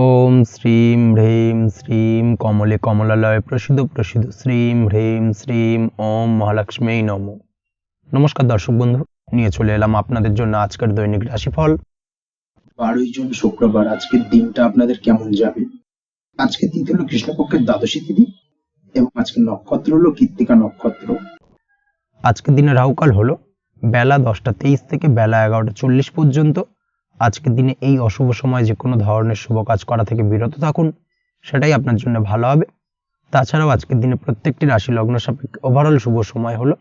ওম শ্রীম হ্রীম শ্রীম কমলে কমলালয় প্রসিদ্ধ প্রসিদ্ধ শ্রীম হ্রীম শ্রীম ওম মহালক্ষ্মী নমঃ। নমস্কার দর্শক বন্ধু, নিয়ে চলে এলাম আপনাদের জন্য আজকের দৈনিক রাশিফল। 12 জুন শুক্রবার। আজকের দিনটা আপনাদের কেমন যাবে? আজকে তিথি হলো কৃষ্ণপক্ষের দ্বাদশী তিথি এবং আজকে নক্ষত্র হলো কৃত্তিকা নক্ষত্র। আজকের দিনে রাহুকাল হলো বেলা 10টা 23 থেকে বেলা 11টা 40 পর্যন্ত। আজকের দিনে এই অশুভ সময় যে কোনো ধরনের শুভ কাজ করা থেকে বিরত থাকুন, সেটাই আপনার জন্য ভালো হবে। তাছাড়াও আজকের দিনে প্রত্যেকটি রাশি লগ্ন সাপেক্ষে ওভারঅল শুভ সময় হলো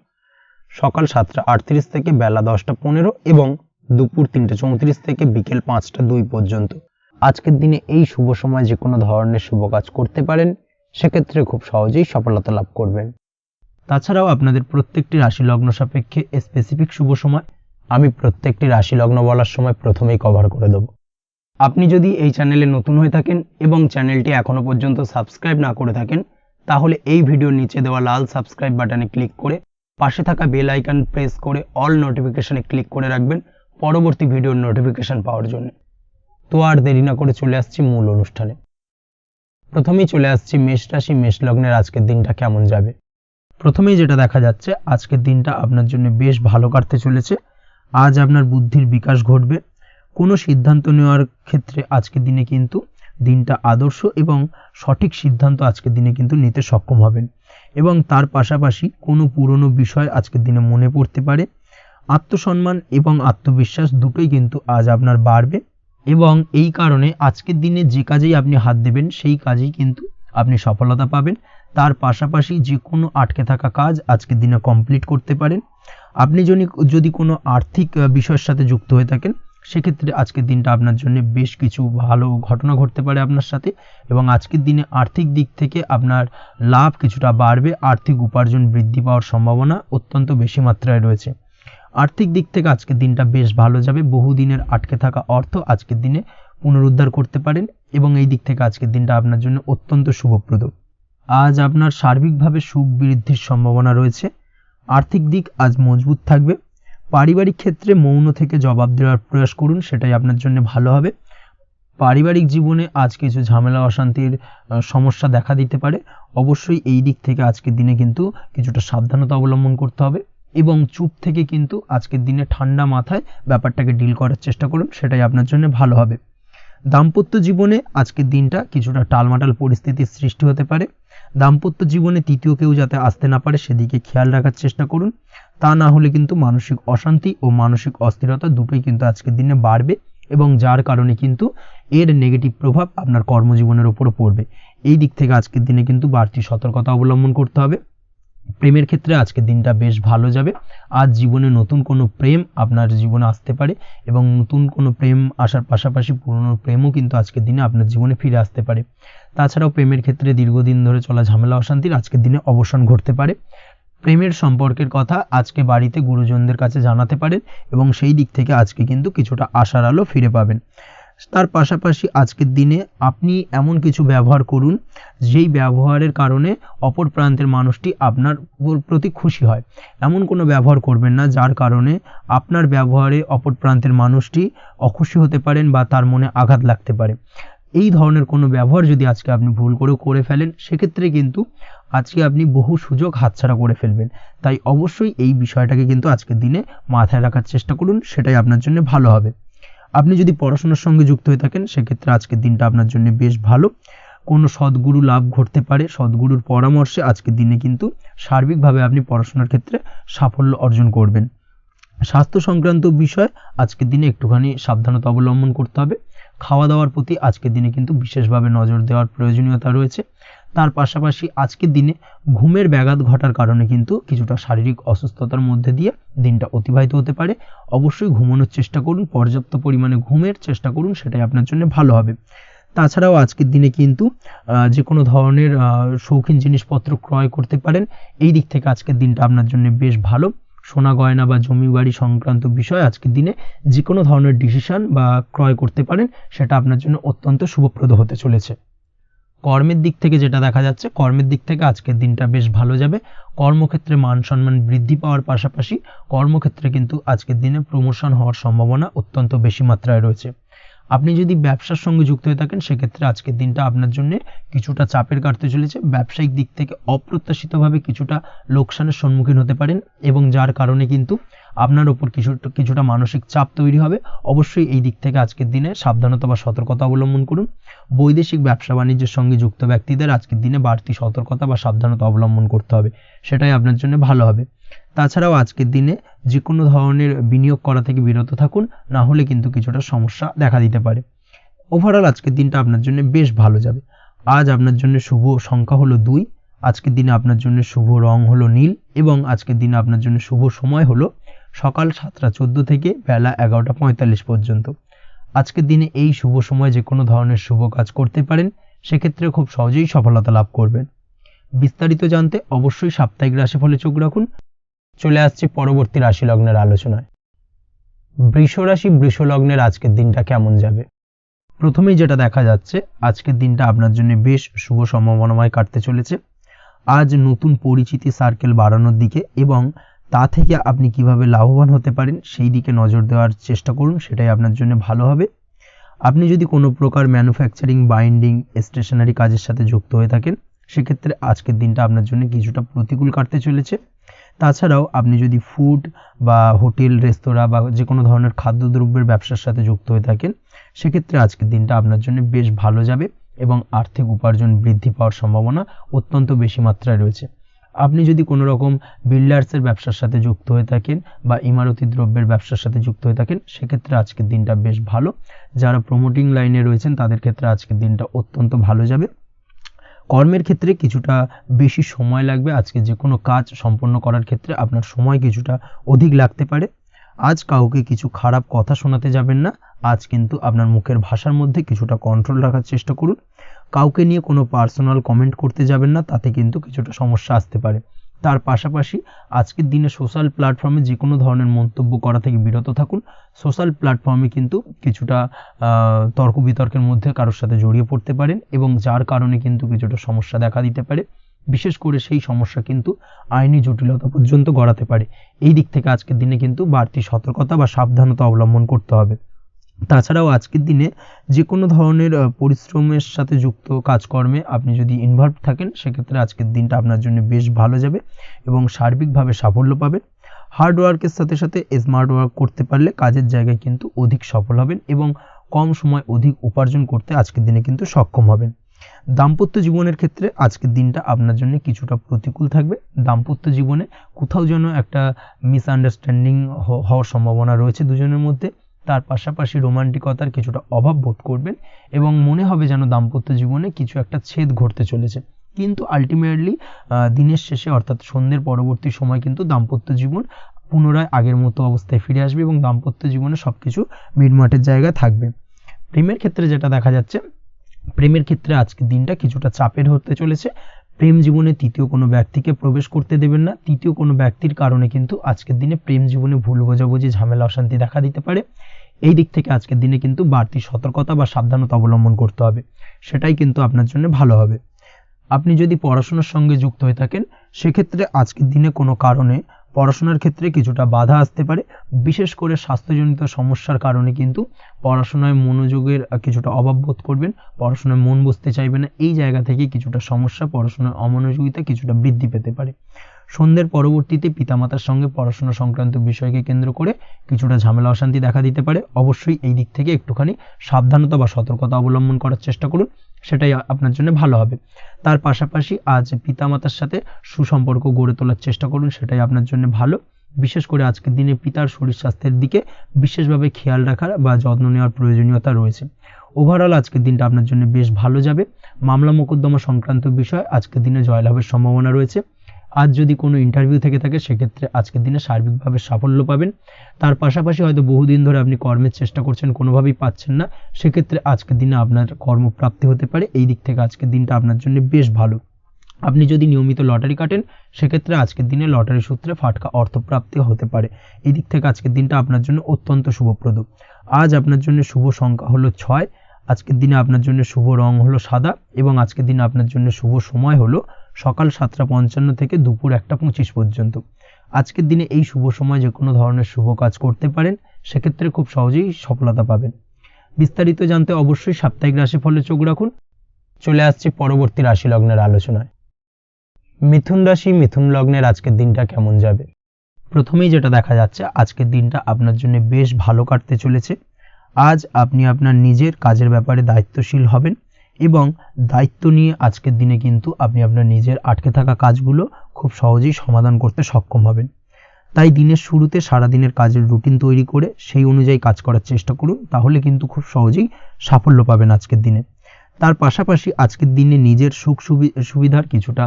সকাল 7টা 38 থেকে বেলা 10টা 15 এবং দুপুর 3টা 34 থেকে বিকেল 5টা 2 পর্যন্ত। আজকের দিনে এই শুভ সময় যে কোনো ধরনের শুভ কাজ করতে পারেন, সেক্ষেত্রে খুব সহজেই সফলতা লাভ করবেন। তাছাড়াও আপনাদের প্রত্যেকটি রাশি লগ্ন সাপেক্ষে স্পেসিফিক শুভ সময় আমি প্রত্যেকটি রাশি লগ্ন বলার সময় প্রথমেই কভার করে দেব। আপনি যদি এই চ্যানেলে নতুন হয়ে থাকেন এবং চ্যানেলটি এখনো পর্যন্ত সাবস্ক্রাইব না করে থাকেন, তাহলে এই ভিডিওর নিচে দেওয়া লাল সাবস্ক্রাইব বাটনে ক্লিক করে পাশে থাকা বেল আইকন প্রেস করে অল নোটিফিকেশনে ক্লিক করে রাখবেন পরবর্তী ভিডিওর নোটিফিকেশন পাওয়ার জন্য। তো আর দেরি না করে চলে আসছি মূল অনুষ্ঠানে। প্রথমেই চলে আসছি মেষ রাশি মেষ লগ্নের আজকের দিনটা কেমন যাবে। প্রথমেই যেটা দেখা যাচ্ছে, আজকের দিনটা আপনার জন্য বেশ ভালো কাটতে চলেছে। আজ আপনার বুদ্ধির বিকাশ ঘটবে। কোনো সিদ্ধান্ত নেওয়ার ক্ষেত্রে আজকের দিনে কিন্তু দিনটা আদর্শ এবং সঠিক সিদ্ধান্ত আজকের দিনে কিন্তু নিতে সক্ষম হবেন এবং তার পাশাপাশি কোনো পুরনো বিষয় আজকের দিনে মনে পড়তে পারে। আত্মসম্মান এবং আত্মবিশ্বাস দুটোই কিন্তু আজ আপনার বাড়বে এবং এই কারণে আজকের দিনে যে কাজেই আপনি হাত দেবেন সেই কাজেই কিন্তু আপনি সফলতা পাবেন। তার পাশাপাশি যে কোনো আটকে থাকা কাজ আজকের দিনে কমপ্লিট করতে পারেন। আপনি যদি কোনো আর্থিক বিষয়ের সাথে যুক্ত হয়ে থাকেন, সেক্ষেত্রে আজকের দিনটা আপনার জন্য বেশ কিছু ভালো ঘটনা ঘটতে পারে আপনার সাথে এবং আজকের দিনে আর্থিক দিক থেকে আপনার লাভ কিছুটা বাড়বে। আর্থিক উপার্জন বৃদ্ধি পাওয়ার সম্ভাবনা অত্যন্ত বেশি মাত্রায় রয়েছে। আর্থিক দিক থেকে আজকের দিনটা বেশ ভালো যাবে। বহুদিনের আটকে থাকা অর্থ আজকের দিনে পুনরুদ্ধার করতে পারেন এবং এই দিক থেকে আজকের দিনটা আপনার জন্য অত্যন্ত শুভপ্রদ। আজ আপনার সার্বিকভাবে সুখ বৃদ্ধির সম্ভাবনা রয়েছে। আর্থিক দিক আজ মজবুত থাকবে। পারিবারিক ক্ষেত্রে মৌন থেকে জবাব দেওয়ার প্রয়াস করুন, সেটাই আপনার জন্য ভালো হবে। পারিবারিক জীবনে আজ কিছু ঝামেলা অশান্তির সমস্যা দেখা দিতে পারে। অবশ্যই এই দিক থেকে আজকের দিনে কিন্তু কিছুটা সাবধানতা অবলম্বন করতে হবে এবং চুপ থেকে কিন্তু আজকের দিনে ঠান্ডা মাথায় ব্যাপারটাকে ডিল করার চেষ্টা করুন, সেটাই আপনার জন্য ভালো হবে। দাম্পত্য জীবনে আজকের দিনটা কিছুটা টালমাটাল পরিস্থিতির সৃষ্টি হতে পারে। দাম্পত্য জীবনে তৃতীয় কেউ যাতে আসতে না পারে সেদিকে খেয়াল রাখার চেষ্টা করুন। তা না হলে কিন্তু মানসিক অশান্তি ও মানসিক অস্থিরতা দুটোই কিন্তু আজকের দিনে বাড়বে এবং যার কারণে কিন্তু এর নেগেটিভ প্রভাব আপনার কর্মজীবনের উপর পড়বে। এই দিক থেকে আজকের দিনে কিন্তু বাড়তি সতর্কতা অবলম্বন করতে হবে। প্রেমের ক্ষেত্রে আজকের দিনটা বেশ ভালো যাবে। আজ জীবনে নতুন কোনো প্রেম আপনার জীবনে আসতে পারে এবং নতুন কোনো প্রেম আসার পাশাপাশি পুরনো প্রেমও কিন্তু আজকের দিনে আপনার জীবনে ফিরে আসতে পারে। তাছাড়াও প্রেমের ক্ষেত্রে দীর্ঘদিন ধরে চলা ঝামেলা অশান্তির আজকের দিনে অবসান ঘটতে পারে। প্রেমের সম্পর্কের কথা আজকে বাড়িতে গুরুজনদের কাছে জানাতে পারেন এবং সেই দিক থেকে আজকে কিন্তু কিছুটা আশার আলো ফিরে পাবেন। তার পাশাপাশি আজকের দিনে আপনি এমন কিছু ব্যবহার করুন যেই ব্যবহারের কারণে অপর প্রান্তের মানুষটি আপনার প্রতি খুশি হয়। এমন কোনো ব্যবহার করবেন না যার কারণে আপনার ব্যবহারে অপর প্রান্তের মানুষটি অখুশি হতে পারেন বা তার মনে আঘাত লাগতে পারে। এই ধরনের কোনো ব্যবহার যদি আজকে আপনি ভুল করে ফেলেন, সেক্ষেত্রে কিন্তু আজকে আপনি বহু সুযোগ হাতছাড়া করে ফেলবেন। তাই অবশ্যই এই বিষয়টাকে কিন্তু আজকের দিনে মাথায় রাখার চেষ্টা করুন, সেটাই আপনার জন্য ভালো হবে। আপনি যদি পড়াশোনার সঙ্গে যুক্ত হয়ে থাকেন, সেক্ষেত্রে আজকের দিনটা আপনার জন্য বেশ ভালো। কোনো সদ্গুরু লাভ ঘটতে পারে। সদ্গুরুর পরামর্শে আজকের দিনে কিন্তু সার্বিকভাবে আপনি পড়াশোনার ক্ষেত্রে সাফল্য অর্জন করবেন। স্বাস্থ্য সংক্রান্ত বিষয় আজকের দিনে একটুখানি সাবধানতা অবলম্বন করতে হবে। খাওয়া দাওয়ার প্রতি আজকের দিনে কিন্তু বিশেষভাবে নজর দেওয়ার প্রয়োজনীয়তা রয়েছে। তার পাশাপাশি আজকের দিনে ঘুমের ব্যাঘাত ঘটার কারণে কিন্তু কিছুটা শারীরিক অসুস্থতার মধ্যে দিয়ে দিনটা অতিবাহিত হতে পারে। অবশ্যই ঘুমানোর চেষ্টা করুন, পর্যাপ্ত পরিমাণে ঘুমের চেষ্টা করুন, সেটাই আপনার জন্য ভালো হবে। তাছাড়াও আজকের দিনে কিন্তু যে কোনো ধরনের শৌখিন জিনিসপত্র ক্রয় করতে পারেন। এই দিক থেকে আজকের দিনটা আপনার জন্য বেশ ভালো। সোনা গয়না বা জমি বাড়ি সংক্রান্ত বিষয় আজকের দিনে যে কোনো ধরনের ডিসিশন বা ক্রয় করতে পারেন, সেটা আপনার জন্য অত্যন্ত শুভপ্রদ হতে চলেছে। কর্মের দিক থেকে যেটা দেখা যাচ্ছে, কর্মের দিক থেকে আজকের দিনটা বেশ ভালো যাবে। কর্মক্ষেত্রে মান সম্মান বৃদ্ধি পাওয়ার পাশাপাশি কর্মক্ষেত্রে কিন্তু আজকের দিনে প্রমোশন হওয়ার সম্ভাবনা অত্যন্ত বেশি মাত্রায় রয়েছে। আপনি যদি ব্যবসার সঙ্গে যুক্ত হয়ে থাকেন সেক্ষেত্রে আজকের দিনটা আপনার জন্য কিছুটা চাপের কাটতে চলেছে। ব্যবসায়িক দিক থেকে অপ্রত্যাশিতভাবে কিছুটা লোকসানের সম্মুখীন হতে পারেন এবং যার কারণে কিন্তু আপনার উপর কিছুটা মানসিক চাপ তৈরি হবে। অবশ্যই এই দিক থেকে আজকের দিনে সাবধানতা বা সতর্কতা অবলম্বন করুন। বৈদেশিক ব্যবসা বাণিজ্যের সঙ্গে যুক্ত ব্যক্তিদের আজকের দিনে বাড়তি সতর্কতা বা সাবধানতা অবলম্বন করতে হবে, সেটাই আপনার জন্য ভালো হবে। তাছাড়াও আজকের দিনে যে কোনো ধরনের বিনিয়োগ করা থেকে বিরত থাকুন, না হলে কিন্তু কিছুটা সমস্যা দেখা দিতে পারে। ওভারঅল আজকের দিনটা আপনার জন্য বেশ ভালো যাবে। আজ আপনার জন্য শুভ সংখ্যা হলো 2, আজকের দিনে আপনার জন্য শুভ রং হলো নীল এবং আজকের দিনে আপনার জন্য শুভ সময় হলো সকাল 7:14 থেকে বেলা 11:45 পর্যন্ত। আজকের দিনে এই শুভ সময় যে কোনো ধরনের শুভ কাজ করতে পারেন, সেক্ষেত্রে খুব সহজেই সফলতা লাভ করবেন। বিস্তারিত জানতে অবশ্যই সাপ্তাহিক রাশিফলে চোখ রাখুন। চলে আসছে পরবর্তী রাশি লগ্নের আলোচনায়। বৃষ রাশি বৃষ লগ্নের আজকের দিনটা কেমন যাবে? প্রথমেই যেটা দেখা যাচ্ছে, আজকের দিনটা আপনার জন্য বেশ শুভ সম্ভাবনাময় কাটতে চলেছে। আজ নতুন পরিচিতি সার্কেল বাড়ানোর দিকে এবং তা থেকে আপনি কিভাবে লাভবান হতে পারেন সেই দিকে নজর দেওয়ার চেষ্টা করুন, সেটাই আপনার জন্য ভালো হবে। আপনি যদি কোনো প্রকার ম্যানুফ্যাকচারিং, বাইন্ডিং, স্টেশনারি কাজের সাথে যুক্ত হয়ে থাকেন, সেক্ষেত্রে আজকের দিনটা আপনার জন্য কিছুটা প্রতিকূল কাটতে চলেছে। তাছাড়াও আপনি যদি ফুড বা হোটেল, রেস্তোরাঁ বা যে কোনো ধরনের খাদ্যদ্রব্যের ব্যবসার সাথে যুক্ত হয়ে থাকেন, সেক্ষেত্রে আজকের দিনটা আপনার জন্য বেশ ভালো যাবে এবং আর্থিক উপার্জন বৃদ্ধি পাওয়ার সম্ভাবনা অত্যন্ত বেশি মাত্রায় রয়েছে। আপনি যদি কোনো রকম বিল্ডার্সের ব্যবসার সাথে যুক্ত হয়ে থাকেন বা ইমারতি দ্রব্যের ব্যবসার সাথে যুক্ত হয়ে থাকেন, সেক্ষেত্রে আজকের দিনটা বেশ ভালো। যারা প্রমোটিং লাইনে রয়েছেন তাদের ক্ষেত্রে আজকের দিনটা অত্যন্ত ভালো যাবে। কর্মের ক্ষেত্রে কিছুটা বেশি সময় লাগবে। আজকে যে কোনো কাজ সম্পন্ন করার ক্ষেত্রে আপনার সময় কিছুটা অধিক লাগতে পারে। আজ কাউকে কিছু খারাপ কথা শোনাতে যাবেন না। আজ কিন্তু আপনার মুখের ভাষার মধ্যে কিছুটা কন্ট্রোল রাখার চেষ্টা করুন। কাউকে নিয়ে কোনো পার্সোনাল কমেন্ট করতে যাবেন না, তাতে কিন্তু কিছুটা সমস্যা আসতে পারে। তার পাশাপাশি আজকের দিনে সোশ্যাল প্ল্যাটফর্মে যে কোনো ধরনের মন্তব্য করা থেকে বিরত থাকুন। সোশ্যাল প্ল্যাটফর্মে কিন্তু কিছুটা তর্ক বিতর্কের মধ্যে কারোর সাথে জড়িয়ে পড়তে পারেন এবং যার কারণে কিন্তু কিছুটা সমস্যা দেখা দিতে পারে। বিশেষ করে সেই সমস্যা কিন্তু আইনি জটিলতা পর্যন্ত গড়াতে পারে। এই দিক থেকে আজকের দিনে কিন্তু বাড়তি সতর্কতা বা সাবধানতা অবলম্বন করতে হবে। তাছাড়াও আজকের দিনে যে কোনো ধরনের পরিশ্রমের সাথে যুক্ত কাজকর্মে আপনি যদি ইনভলভ থাকেন, সেক্ষেত্রে আজকের দিনটা আপনার জন্য বেশ ভালো যাবে এবং সার্বিকভাবে সাফল্য পাবেন। হার্ড ওয়ার্কের সাথে সাথে স্মার্ট ওয়ার্ক করতে পারলে কাজের জায়গায় কিন্তু অধিক সফল হবেন এবং কম সময় অধিক উপার্জন করতে আজকের দিনে কিন্তু সক্ষম হবেন। দাম্পত্য জীবনের ক্ষেত্রে আজকের দিনটা আপনার জন্য কিছুটা প্রতিকূল থাকবে। দাম্পত্য জীবনে কোথাও যেন একটা মিসআন্ডারস্ট্যান্ডিং হওয়ার সম্ভাবনা রয়েছে দুজনের মধ্যে। তার পাশাপাশি রোমান্টিকতার কিছুটা অভাব বোধ করবেন এবং মনে হবে যেন দাম্পত্য জীবনে কিছু একটা ছেদ ঘটতে চলেছে। কিন্তু আলটিমেটলি দিনের শেষে অর্থাৎ সন্ধ্যের পরবর্তী সময় কিন্তু দাম্পত্য জীবন পুনরায় আগের মতো অবস্থায় ফিরে আসবে এবং দাম্পত্য জীবনে সবকিছু মিটমাটের জায়গায় থাকবে। প্রেমের ক্ষেত্রে যেটা দেখা যাচ্ছে, প্রেমের ক্ষেত্রে আজকের দিনটা কিছুটা চাপের হতে চলেছে। প্রেম জীবনে তৃতীয় কোনো ব্যক্তিকে প্রবেশ করতে দেবেন না। তৃতীয় কোনো ব্যক্তির কারণে কিন্তু আজকের দিনে প্রেম জীবনে ভুল বোঝাবুঝি, ঝামেলা, অশান্তি দেখা দিতে পারে। এই দিক থেকে আজকের দিনে কিন্তু বাড়তি সতর্কতা বা সাবধানতা অবলম্বন করতে হবে, সেটাই কিন্তু আপনার জন্য ভালো হবে। আপনি যদি পড়াশোনার সঙ্গে যুক্ত হয়ে থাকেন, সেক্ষেত্রে আজকের দিনে কোনো কারণে পড়াশোনার ক্ষেত্রে কিছুটা বাধা আসতে পারে। বিশেষ করে স্বাস্থ্যজনিত সমস্যার কারণে কিন্তু পড়াশোনায় মনোযোগের কিছুটা অভাব বোধ করবেন, পড়াশোনায় মন বসতে চাইবে না। এই জায়গা থেকে কিছুটা সমস্যা, পড়াশোনার অমনোযোগিতা কিছুটা বৃদ্ধি পেতে পারে। সন্ধ্যের পরবর্তীতে পিতামাতার সঙ্গে পড়াশোনা সংক্রান্ত বিষয়কে কেন্দ্র করে কিছুটা ঝামেলা, অশান্তি দেখা দিতে পারে। অবশ্যই এই দিক থেকে একটুখানি সাবধানতা বা সতর্কতা অবলম্বন করার চেষ্টা করুন, সেটাই আপনার জন্য ভালো হবে। তার পাশাপাশি আজ পিতামাতার সাথে সুসম্পর্ক গড়ে তোলার চেষ্টা করুন, সেটাই আপনার জন্য ভালো। বিশেষ করে আজকের দিনে পিতার শরীর স্বাস্থ্যের দিকে বিশেষভাবে খেয়াল রাখার বা যত্ন নেওয়ার প্রয়োজনীয়তা রয়েছে। ওভারঅল আজকের দিনটা আপনার জন্য বেশ ভালো যাবে। মামলা মোকদ্দমা সংক্রান্ত বিষয় আজকের দিনে জয়লাভের সম্ভাবনা রয়েছে। আজ যদি কোনো ইন্টারভিউ থেকে থাকে, সেক্ষেত্রে আজকের দিনে সার্বিকভাবে সাফল্য পাবেন। তার পাশাপাশি হয়তো বহুদিন ধরে আপনি কর্মের চেষ্টা করছেন, কোনোভাবেই পাচ্ছেন না, সেক্ষেত্রে আজকের দিনে আপনার কর্মপ্রাপ্তি হতে পারে। এই দিক থেকে আজকের দিনটা আপনার জন্য বেশ ভালো। আপনি যদি নিয়মিত লটারি কাটেন, সেক্ষেত্রে আজকের দিনে লটারি সূত্রে ফাটকা অর্থপ্রাপ্তি হতে পারে। এই দিক থেকে আজকের দিনটা আপনার জন্য অত্যন্ত শুভপ্রদ। আজ আপনার জন্য শুভ সংখ্যা হলো 6। আজকের দিনে আপনার জন্য শুভ রং হলো সাদা এবং আজকের দিনে আপনার জন্য শুভ সময় হলো সকাল 7:55 থেকে দুপুর 1:25 পর্যন্ত। আজকের দিনে এই শুভ সময় যে কোনো ধরনের শুভ কাজ করতে পারেন, সেক্ষেত্রে খুব সহজেই সফলতা পাবেন। বিস্তারিত জানতে অবশ্যই সাপ্তাহিক রাশিফলে চোখ রাখুন। চলে আসছি পরবর্তী রাশি লগ্নের আলোচনায়। মিথুন রাশি, মিথুন লগ্নের আজকের দিনটা কেমন যাবে? প্রথমেই যেটা দেখা যাচ্ছে, আজকের দিনটা আপনার জন্য বেশ ভালো কাটতে চলেছে। আজ আপনি আপনার নিজের কাজের ব্যাপারে দায়িত্বশীল হবেন এবং দায়িত্ব নিয়ে আজকের দিনে কিন্তু আপনি আপনার নিজের আটকে থাকা কাজগুলো খুব সহজেই সমাধান করতে সক্ষম হবেন। তাই দিনের শুরুতে সারাদিনের কাজের রুটিন তৈরি করে সেই অনুযায়ী কাজ করার চেষ্টা করুন, তাহলে কিন্তু খুব সহজেই সাফল্য পাবেন আজকের দিনে। তার পাশাপাশি আজকের দিনে নিজের সুখ সুবিধার কিছুটা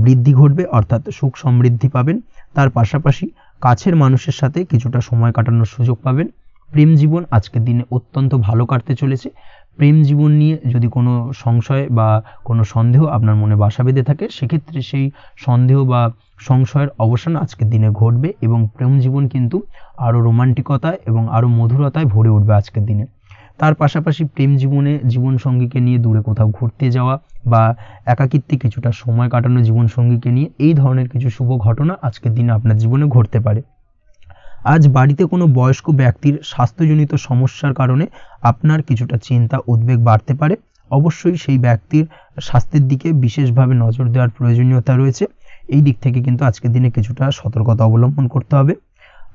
বৃদ্ধি ঘটবে, অর্থাৎ সুখ সমৃদ্ধি পাবেন। তার পাশাপাশি কাছের মানুষের সাথে কিছুটা সময় কাটানোর সুযোগ পাবেন। প্রেম জীবন আজকের দিনে অত্যন্ত ভালো কাটতে চলেছে। প্রেম জীবন নিয়ে যদি কোনো সংশয় বা কোনো সন্দেহ আপনার মনে বাসা বেঁধে থাকে, সেক্ষেত্রে সেই সন্দেহ বা সংশয়ের অবসান আজকের দিনে ঘটবে এবং প্রেম জীবন কিন্তু আরও রোমান্টিকতায় এবং আরও মধুরতায় ভরে উঠবে আজকের দিনে। তার পাশাপাশি প্রেম জীবনে জীবনসঙ্গীকে নিয়ে দূরে কোথাও ঘুরতে যাওয়া বা একাকিত্বে কিছুটা সময় কাটানো জীবনসঙ্গীকে নিয়ে, এই ধরনের কিছু শুভ ঘটনা আজকের দিনে আপনার জীবনে ঘটতে পারে। আজ বাড়িতে কোনো বয়স্ক ব্যক্তির স্বাস্থ্যজনিত সমস্যার কারণে আপনার কিছুটা চিন্তা উদ্বেগ বাড়তে পারে। অবশ্যই সেই ব্যক্তির স্বাস্থ্যের দিকে বিশেষভাবে নজর দেওয়ার প্রয়োজনীয়তা রয়েছে। এই দিক থেকে কিন্তু আজকের দিনে কিছুটা সতর্কতা অবলম্বন করতে হবে।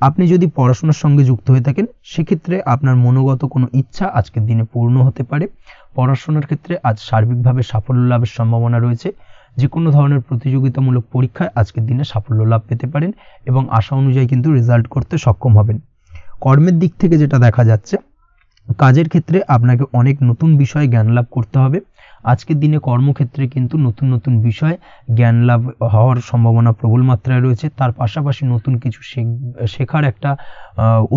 আপনি যদি পড়াশোনার সঙ্গে যুক্ত হয়ে থাকেন, সেক্ষেত্রে আপনার মনোগত কোনো ইচ্ছা আজকের দিনে পূর্ণ হতে পারে। পড়াশোনার ক্ষেত্রে আজ সার্বিকভাবে সাফল্য লাভের সম্ভাবনা রয়েছে। যে কোনো ধরনের প্রতিযোগিতামূলক পরীক্ষায় আজকের দিনে সাফল্য লাভ পেতে পারেন এবং আশা অনুযায়ী কিন্তু রেজাল্ট করতে সক্ষম হবেন। কর্মের দিক থেকে যেটা দেখা যাচ্ছে, কাজের ক্ষেত্রে আপনাকে অনেক নতুন বিষয়ে জ্ঞান লাভ করতে হবে। আজকের দিনে কর্মক্ষেত্রে কিন্তু নতুন নতুন বিষয় জ্ঞান লাভ হওয়ার সম্ভাবনা প্রবল মাত্রায় রয়েছে। তার পাশাপাশি নতুন কিছু শেখার একটা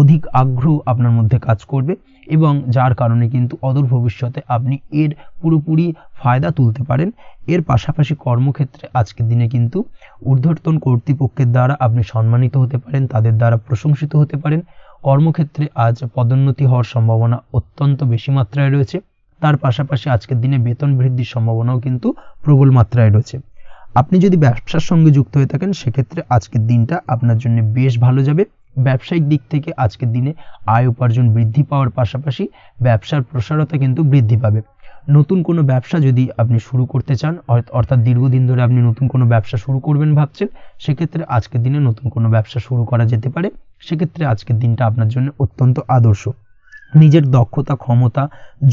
অধিক আগ্রহ আপনার মধ্যে কাজ করবে এবং যার কারণে কিন্তু অদূর ভবিষ্যতে আপনি এর পুরোপুরি ফায়দা তুলতে পারেন। এর পাশাপাশি কর্মক্ষেত্রে আজকের দিনে কিন্তু ঊর্ধ্বতন কর্তৃপক্ষের দ্বারা আপনি সম্মানিত হতে পারেন, তাদের দ্বারা প্রশংসিত হতে পারেন। কর্মক্ষেত্রে আজ পদোন্নতি হওয়ার সম্ভাবনা অত্যন্ত বেশি মাত্রায় রয়েছে। তার পাশাপাশি আজকের দিনে বেতন বৃদ্ধির সম্ভাবনাও কিন্তু প্রবল মাত্রায় রয়েছে। আপনি যদি ব্যবসার সঙ্গে যুক্ত হয়ে থাকেন, সেক্ষেত্রে আজকের দিনটা আপনার জন্য বেশ ভালো যাবে। ব্যবসায়িক দিক থেকে আজকের দিনে আয় উপার্জন বৃদ্ধি পাওয়ার পাশাপাশি ব্যবসার প্রসারতা কিন্তু বৃদ্ধি পাবে। নতুন কোনো ব্যবসা যদি আপনি শুরু করতে চান, অর্থাৎ দীর্ঘদিন ধরে আপনি নতুন কোনো ব্যবসা শুরু করবেন ভাবছেন, সেক্ষেত্রে আজকের দিনে নতুন কোনো ব্যবসা শুরু করা যেতে পারে। সেক্ষেত্রে আজকের দিনটা আপনার জন্য অত্যন্ত আদর্শ। নিজের দক্ষতা, ক্ষমতা,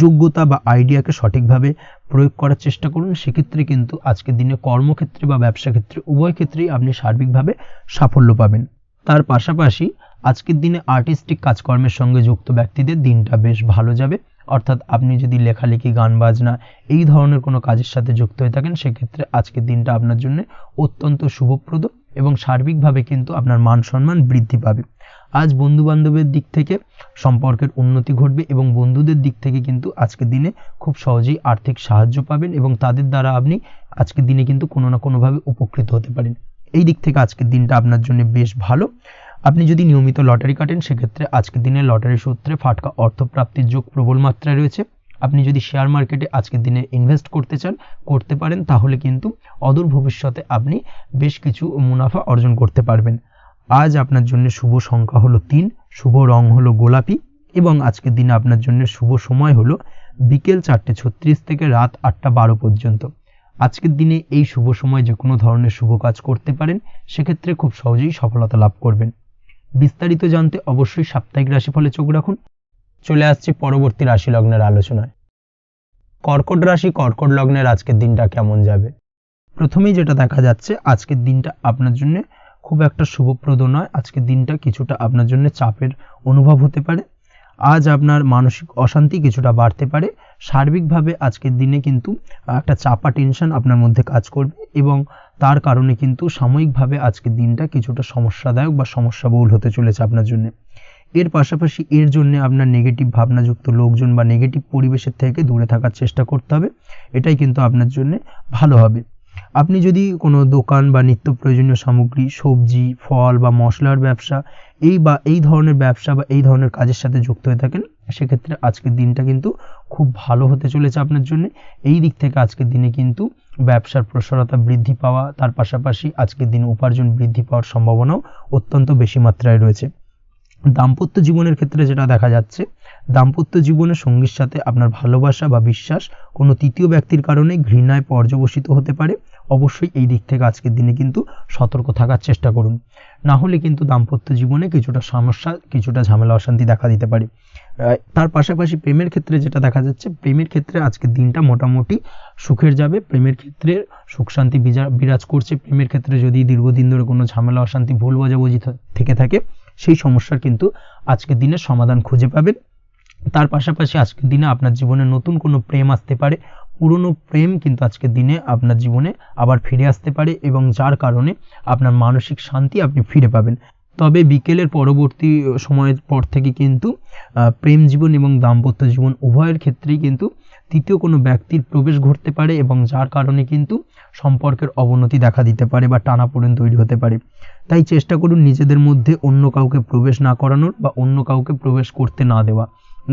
যোগ্যতা বা আইডিয়াকে সঠিকভাবে প্রয়োগ করার চেষ্টা করুন। সেক্ষেত্রে কিন্তু আজকের দিনে কর্মক্ষেত্রে বা ব্যবসা ক্ষেত্রে উভয় ক্ষেত্রেই আপনি সার্বিকভাবে সাফল্য পাবেন। তার পাশাপাশি আজকের দিনে আর্টিস্টিক কাজকর্মের সঙ্গে যুক্ত ব্যক্তিদের দিনটা বেশ ভালো যাবে। অর্থাৎ আপনি যদি লেখালেখি, গান বাজনা এই ধরনের কোনো কাজের সাথে যুক্ত হয়ে থাকেন, সেক্ষেত্রে আজকের দিনটা আপনার জন্য অত্যন্ত শুভপ্রদ এবং সার্বিকভাবে কিন্তু আপনার মান সম্মান বৃদ্ধি পাবে। আজ বন্ধু বান্ধবের দিক থেকে সম্পর্কের উন্নতি ঘটবে এবং বন্ধুদের দিক থেকে কিন্তু আজকের দিনে খুব সহজেই আর্থিক সাহায্য পাবেন এবং তাদের দ্বারা আপনি আজকের দিনে কিন্তু কোনো না কোনোভাবে উপকৃত হতে পারেন। এই দিক থেকে আজকের দিনটা আপনার জন্য বেশ ভালো। আপনি যদি নিয়মিত লটারি কাটেন, সেক্ষেত্রে আজকের দিনে লটারি সূত্রে ফাটকা অর্থপ্রাপ্তির যোগ প্রবল মাত্রায় রয়েছে। আপনি যদি শেয়ার মার্কেটে আজকের দিনে ইনভেস্ট করতে চান, করতে পারেন, তাহলে কিন্তু অদূর ভবিষ্যতে আপনি বেশ কিছু মুনাফা অর্জন করতে পারবেন। আজ আপনার জন্য শুভ সংখ্যা হলো 3, শুভ রং হলো গোলাপি এবং আজকের দিনে আপনার জন্য শুভ সময় হলো বিকেল 4:36 থেকে রাত 8:12 পর্যন্ত। আজকের দিনে এই শুভ সময় যে কোনো ধরনের শুভ কাজ করতে পারেন, সেক্ষেত্রে খুব সহজেই সফলতা লাভ করবেন। বিস্তারিত জানতে অবশ্যই সাপ্তাহিক রাশিফলে চোখ রাখুন। চলে আসছি পরবর্তী রাশি লগ্নের আলোচনায়। কর্কট রাশি, কর্কট লগ্নের আজকের দিনটা কেমন যাবে? প্রথমেই যেটা দেখা যাচ্ছে, আজকের দিনটা আপনার জন্য খুব একটা শুভপ্রদ নয়। আজকের দিনটা কিছুটা আপনার জন্য চাপের অনুভব হতে পারে। আজ আপনার মানসিক অশান্তি কিছুটা বাড়তে পারে। সার্বিকভাবে আজকের দিনে কিন্তু একটা চাপা টেনশন আপনার মধ্যে কাজ করবে এবং তার কারণে কিন্তু সাময়িকভাবে আজকের দিনটা কিছুটা সমস্যাদায়ক বা সমস্যাবহুল হতে চলেছে আপনার জন্য। এর পাশাপাশি এর জন্য আপনার নেগেটিভ ভাবনাযুক্ত লোকজন বা নেগেটিভ পরিবেশের থেকে দূরে থাকার চেষ্টা করতে হবে। এটাই কিন্তু আপনার জন্য ভালো হবে। আপনি যদি কোনো দোকান বা নিত্য প্রয়োজনীয় সামগ্রী, সবজি, ফল বা মশলার ব্যবসা এই ধরনের ব্যবসা বা এই ধরনের কাজের সাথে যুক্ত হয়ে থাকেন, সেক্ষেত্রে আজকের দিনটা কিন্তু খুব ভালো হতে চলেছে আপনার জন্য। এই দিক থেকে আজকের দিনে কিন্তু ব্যবসার প্রসারতা বৃদ্ধি পাওয়া, তার পাশাপাশি আজকের দিনে উপার্জন বৃদ্ধি পাওয়ার সম্ভাবনাও অত্যন্ত বেশি মাত্রায় রয়েছে। দাম্পত্য জীবনের ক্ষেত্রে যেটা দেখা যাচ্ছে, দাম্পত্য জীবনে সঙ্গীর সাথে আপনার ভালোবাসা বা বিশ্বাস কোনো তৃতীয় ব্যক্তির কারণে ঘৃণায় পর্যবসিত হতে পারে। অবশ্যই এই দিক থেকে আজকের দিনে কিন্তু সতর্ক থাকার চেষ্টা করুন, না হলে কিন্তু দাম্পত্য জীবনে কিছুটা সমস্যা, কিছুটা ঝামেলা অশান্তি দেখা দিতে পারে। তার পাশাপাশি প্রেমের ক্ষেত্রে যেটা দেখা যাচ্ছে, প্রেমের ক্ষেত্রে আজকের দিনটা মোটামুটি সুখের যাবে। প্রেমের ক্ষেত্রে সুখ শান্তি বিরাজ করছে। প্রেমের ক্ষেত্রে যদি দীর্ঘদিন ধরে কোনো ঝামেলা অশান্তি ভুল বোঝাবুঝি থেকে থাকে, সেই সমস্যার কিন্তু আজকের দিনে সমাধান খুঁজে পাবেন। তার পাশাপাশি আজকের দিনে আপনার জীবনে নতুন কোনো প্রেম আসতে পারে। পুরনো প্রেম কিন্তু আজকের দিনে আপনার জীবনে আবার ফিরে আসতে পারে এবং যার কারণে আপনার মানসিক শান্তি আপনি ফিরে পাবেন। তবে বিকেলের পরবর্তী সময়ের পর থেকে কিন্তু প্রেম জীবন এবং দাম্পত্য জীবন উভয়ের ক্ষেত্রেই কিন্তু তৃতীয় কোনো ব্যক্তির প্রবেশ ঘটতে পারে এবং যার কারণে কিন্তু সম্পর্কের অবনতি দেখা দিতে পারে বা টানাপোড়েন তৈরি হতে পারে। তাই চেষ্টা করুন নিজেদের মধ্যে অন্য কাউকে প্রবেশ না করানোর বা অন্য কাউকে প্রবেশ করতে না দেওয়া,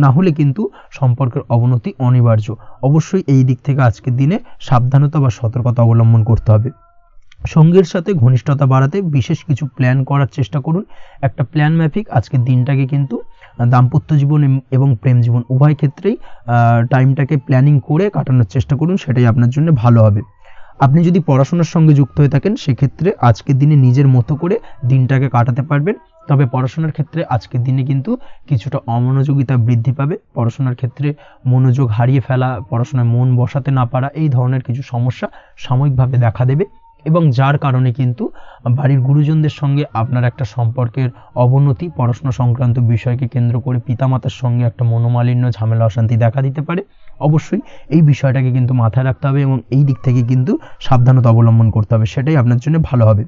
না হলে কিন্তু সম্পর্কের অবনতি অনিবার্য। অবশ্যই এই দিক থেকে আজকের দিনে সাবধানতা বা সতর্কতা অবলম্বন করতে হবে। সঙ্গীর সাথে ঘনিষ্ঠতা বাড়াতে বিশেষ কিছু প্ল্যান করার চেষ্টা করুন। একটা প্ল্যান মাফিক আজকের দিনটাকে কিন্তু দাম্পত্য জীবন এবং প্রেম জীবন উভয় ক্ষেত্রেই টাইমটাকে প্ল্যানিং করে কাটানোর চেষ্টা করুন, সেটাই আপনার জন্য ভালো হবে। আপনি যদি পড়াশোনার সঙ্গে যুক্ত হয়ে থাকেন, সেক্ষেত্রে আজকের দিনে নিজের মতো করে দিনটাকে কাটাতে পারবেন। তবে পড়াশোনার ক্ষেত্রে আজকের দিনে কিন্তু কিছুটা অমনোযোগিতা বৃদ্ধি পাবে। পড়াশোনার ক্ষেত্রে মনোযোগ হারিয়ে ফেলা, পড়াশোনায় মন বসাতে না পারা, এই ধরনের কিছু সমস্যা সাময়িকভাবে দেখা দেবে এবং যার কারণে কিন্তু বাড়ির গুরুজনদের সঙ্গে আপনার একটা সম্পর্কের অবনতি, পড়াশোনা সংক্রান্ত বিষয়কে কেন্দ্র করে পিতামাতার সঙ্গে একটা মনোমালিন্য, ঝামেলা অশান্তি দেখা দিতে পারে। অবশ্যই এই বিষয়টাকে কিন্তু মাথায় রাখতে হবে এবং এই দিক থেকে কিন্তু সাবধানতা অবলম্বন করতে হবে, সেটাই আপনার জন্য ভালো হবে।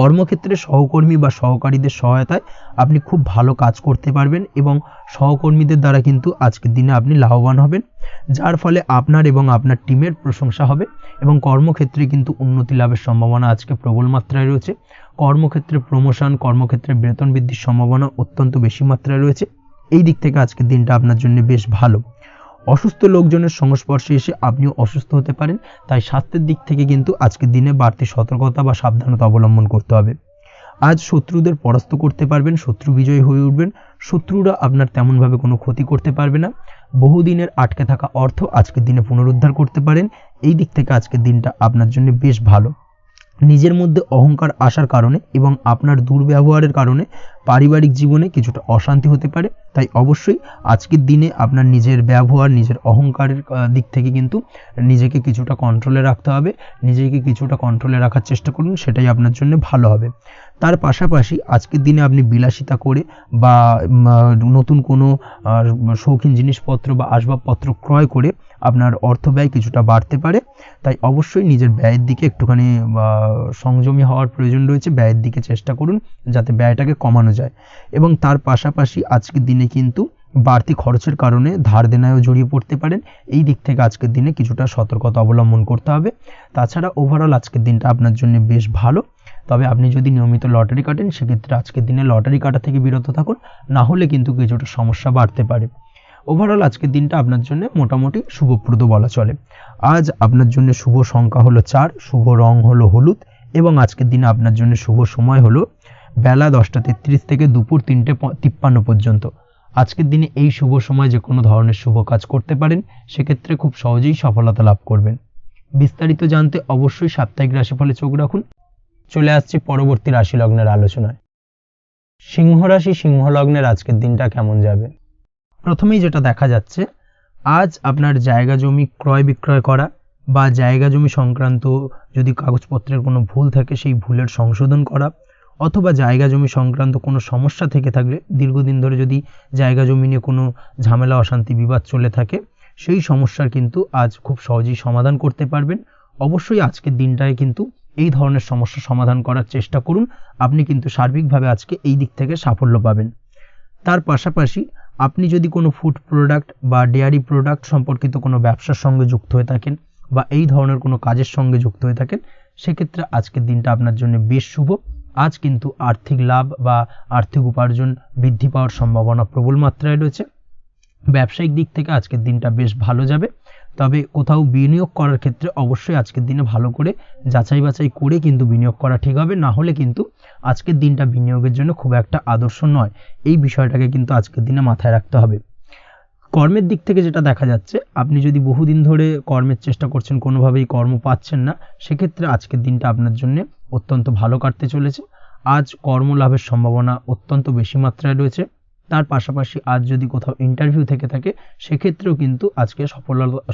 কর্মক্ষেত্রে সহকর্মী বা সহকারীদের সহায়তায় আপনি খুব ভালো কাজ করতে পারবেন এবং সহকর্মীদের দ্বারা কিন্তু আজকের দিনে আপনি লাভবান হবেন, যার ফলে আপনার এবং আপনার টিমের প্রশংসা হবে এবং কর্মক্ষেত্রে কিন্তু উন্নতি লাভের সম্ভাবনা আজকে প্রবল মাত্রায় রয়েছে। কর্মক্ষেত্রে প্রমোশন, কর্মক্ষেত্রে বেতন বৃদ্ধির সম্ভাবনা অত্যন্ত বেশি মাত্রায় রয়েছে। এই দিক থেকে আজকের দিনটা আপনার জন্য বেশ ভালো। অসুস্থ লোকজনের সংস্পর্শে এসে আপনিও অসুস্থ হতে পারেন, তাই স্বাস্থ্যের দিক থেকে কিন্তু আজকের দিনে বাড়তি সতর্কতা বা সাবধানতা অবলম্বন করতে হবে। আজ শত্রুদের পরাস্ত করতে পারবেন, শত্রু বিজয়ী হয়ে উঠবেন। শত্রুরা আপনার তেমনভাবে কোনো ক্ষতি করতে পারবে না। বহুদিনের আটকে থাকা অর্থ আজকের দিনে পুনরুদ্ধার করতে পারেন। এই দিক থেকে আজকের দিনটা আপনার জন্য বেশ ভালো। নিজের মধ্যে অহংকার আসার কারণে এবং আপনার দুর্ব্যবহারের কারণে পারিবারিক জীবনে কিছুটা অশান্তি হতে পারে। তাই অবশ্যই আজকের দিনে আপনার নিজের ব্যবহার, নিজের অহংকারের দিক থেকে কিন্তু নিজেকে কিছুটা কন্ট্রোলে রাখতে হবে। নিজেকে কিছুটা কন্ট্রোলে রাখার চেষ্টা করুন, সেটাই আপনার জন্য ভালো হবে। তার পাশাপাশি আজকের দিনে আপনি বিলাসিতা করে বা নতুন কোনো শৌখিন জিনিসপত্র বা আসবাবপত্র ক্রয় করে আপনার অর্থ ব্যয় কিছুটা বাড়তে পারে। তাই অবশ্যই নিজের ব্যয়ের দিকে একটুখানি সংযমী হওয়ার প্রয়োজন রয়েছে। ব্যয়ের দিকে চেষ্টা করুন যাতে ব্যয়টাকে কমানো যায় এবং তার পাশাপাশি আজকের দিনে কিন্তু বাড়তি খরচের কারণে ধার দেনায়ও জড়িয়ে পড়তে পারেন। এই দিক থেকে আজকের দিনে কিছুটা সতর্কতা অবলম্বন করতে হবে। তাছাড়া ওভারঅল আজকের দিনটা আপনার জন্য বেশ ভালো। তবে আপনি যদি নিয়মিত লটারি কাটেন, সেক্ষেত্রে আজকের দিনে লটারি কাটা থেকে বিরত থাকুন, না হলে কিন্তু কিছুটা সমস্যা বাড়তে পারে। ওভারঅল আজকের দিনটা আপনার জন্য মোটামুটি শুভপ্রদ বলা চলে। আজ আপনার জন্য শুভ সংখ্যা হলো 4, শুভ রং হলো হলুদ এবং আজকের দিনে আপনার জন্য শুভ সময় হলো বেলা 10:33 থেকে দুপুর 3:53 পর্যন্ত। আজকের দিনে এই শুভ সময় যে কোনো ধরনের শুভ কাজ করতে পারেন, সেক্ষেত্রে খুব সহজেই সফলতা লাভ করবেন। বিস্তারিত জানতে অবশ্যই সাপ্তাহিক রাশিফলে চোখ রাখুন। চলে আসছি পরবর্তী রাশি লগ্নের আলোচনায়। সিংহ রাশি, সিংহ লগ্নের আজকের দিনটা কেমন যাবে? প্রথমেই যেটা দেখা যাচ্ছে, আজ আপনার জায়গা জমি ক্রয় বিক্রয় করা বা জায়গা জমি সংক্রান্ত যদি কাগজপত্রের কোনো ভুল থাকে সেই ভুলের সংশোধন করা, অথবা জায়গা জমি সংক্রান্ত কোনো সমস্যা থেকে থাকলে, দীর্ঘদিন ধরে যদি জায়গা জমি নিয়ে কোনো ঝামেলা অশান্তি বিবাদ চলে থাকে, সেই সমস্যার কিন্তু আজ খুব সহজেই সমাধান করতে পারবেন। অবশ্যই আজকের দিনটায় কিন্তু এই ধরনের সমস্যা সমাধান করার চেষ্টা করুন। আপনি কিন্তু সার্বিকভাবে আজকে এই দিক থেকে সাফল্য পাবেন। তার পাশাপাশি আপনি যদি কোনো ফুড প্রোডাক্ট বা ডেয়ারি প্রোডাক্ট সম্পর্কিত কোনো ব্যবসার সঙ্গে যুক্ত হয়ে থাকেন বা এই ধরনের কোনো কাজের সঙ্গে যুক্ত হয়ে থাকেন, সেক্ষেত্রে আজকের দিনটা আপনার জন্য বেশ শুভ। আজ কিন্তু আর্থিক লাভ বা আর্থিক উপার্জন বৃদ্ধি পাওয়ার সম্ভাবনা প্রবল মাত্রায় রয়েছে। ব্যবসায়িক দিক থেকে আজকের দিনটা বেশ ভালো যাবে। তবে কোথাও বিনিয়োগ করার ক্ষেত্রে অবশ্যই আজকের দিনে ভালো করে যাচাই বাছাই করে কিন্তু বিনিয়োগ করা ঠিক হবে, না হলে কিন্তু আজকের দিনটা বিনিয়োগের জন্য খুব একটা আদর্শ নয়। এই বিষয়টাকে কিন্তু আজকের দিনে মাথায় রাখতে হবে। কর্মের দিক থেকে যেটা দেখা যাচ্ছে, আপনি যদি বহুদিন ধরে কর্মের চেষ্টা করছেন, কোনোভাবেই কর্ম পাচ্ছেন না, সেক্ষেত্রে আজকের দিনটা আপনার জন্য অত্যন্ত ভালো কাটতে চলেছে। আজ কর্মলাভের সম্ভাবনা অত্যন্ত বেশি মাত্রায় রয়েছে। তার পাশাপাশি আজ যদি কোথাও ইন্টারভিউ থেকে থাকে, সেক্ষেত্রেও কিন্তু আজকে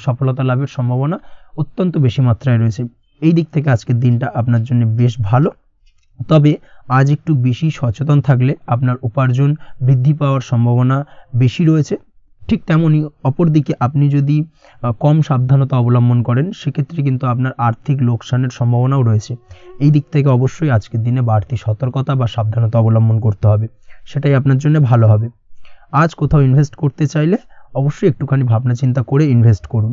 সফলতা লাভের সম্ভাবনা অত্যন্ত বেশি মাত্রায় রয়েছে। এই দিক থেকে আজকের দিনটা আপনার জন্য বেশ ভালো। তবে আজ একটু বেশি সচেতন থাকলে আপনার উপার্জন বৃদ্ধি পাওয়ার সম্ভাবনা বেশি রয়েছে। ঠিক তেমনই অপরদিকে আপনি যদি কম সাবধানতা অবলম্বন করেন, সেক্ষেত্রে কিন্তু আপনার আর্থিক লোকসানের সম্ভাবনাও রয়েছে। এই দিক থেকে অবশ্যই আজকের দিনে বাড়তি সতর্কতা বা সাবধানতা অবলম্বন করতে হবে, সেটাই আপনার জন্য ভালো হবে। আজ কোথাও ইনভেস্ট করতে চাইলে অবশ্যই একটুখানি ভাবনা চিন্তা করে ইনভেস্ট করুন।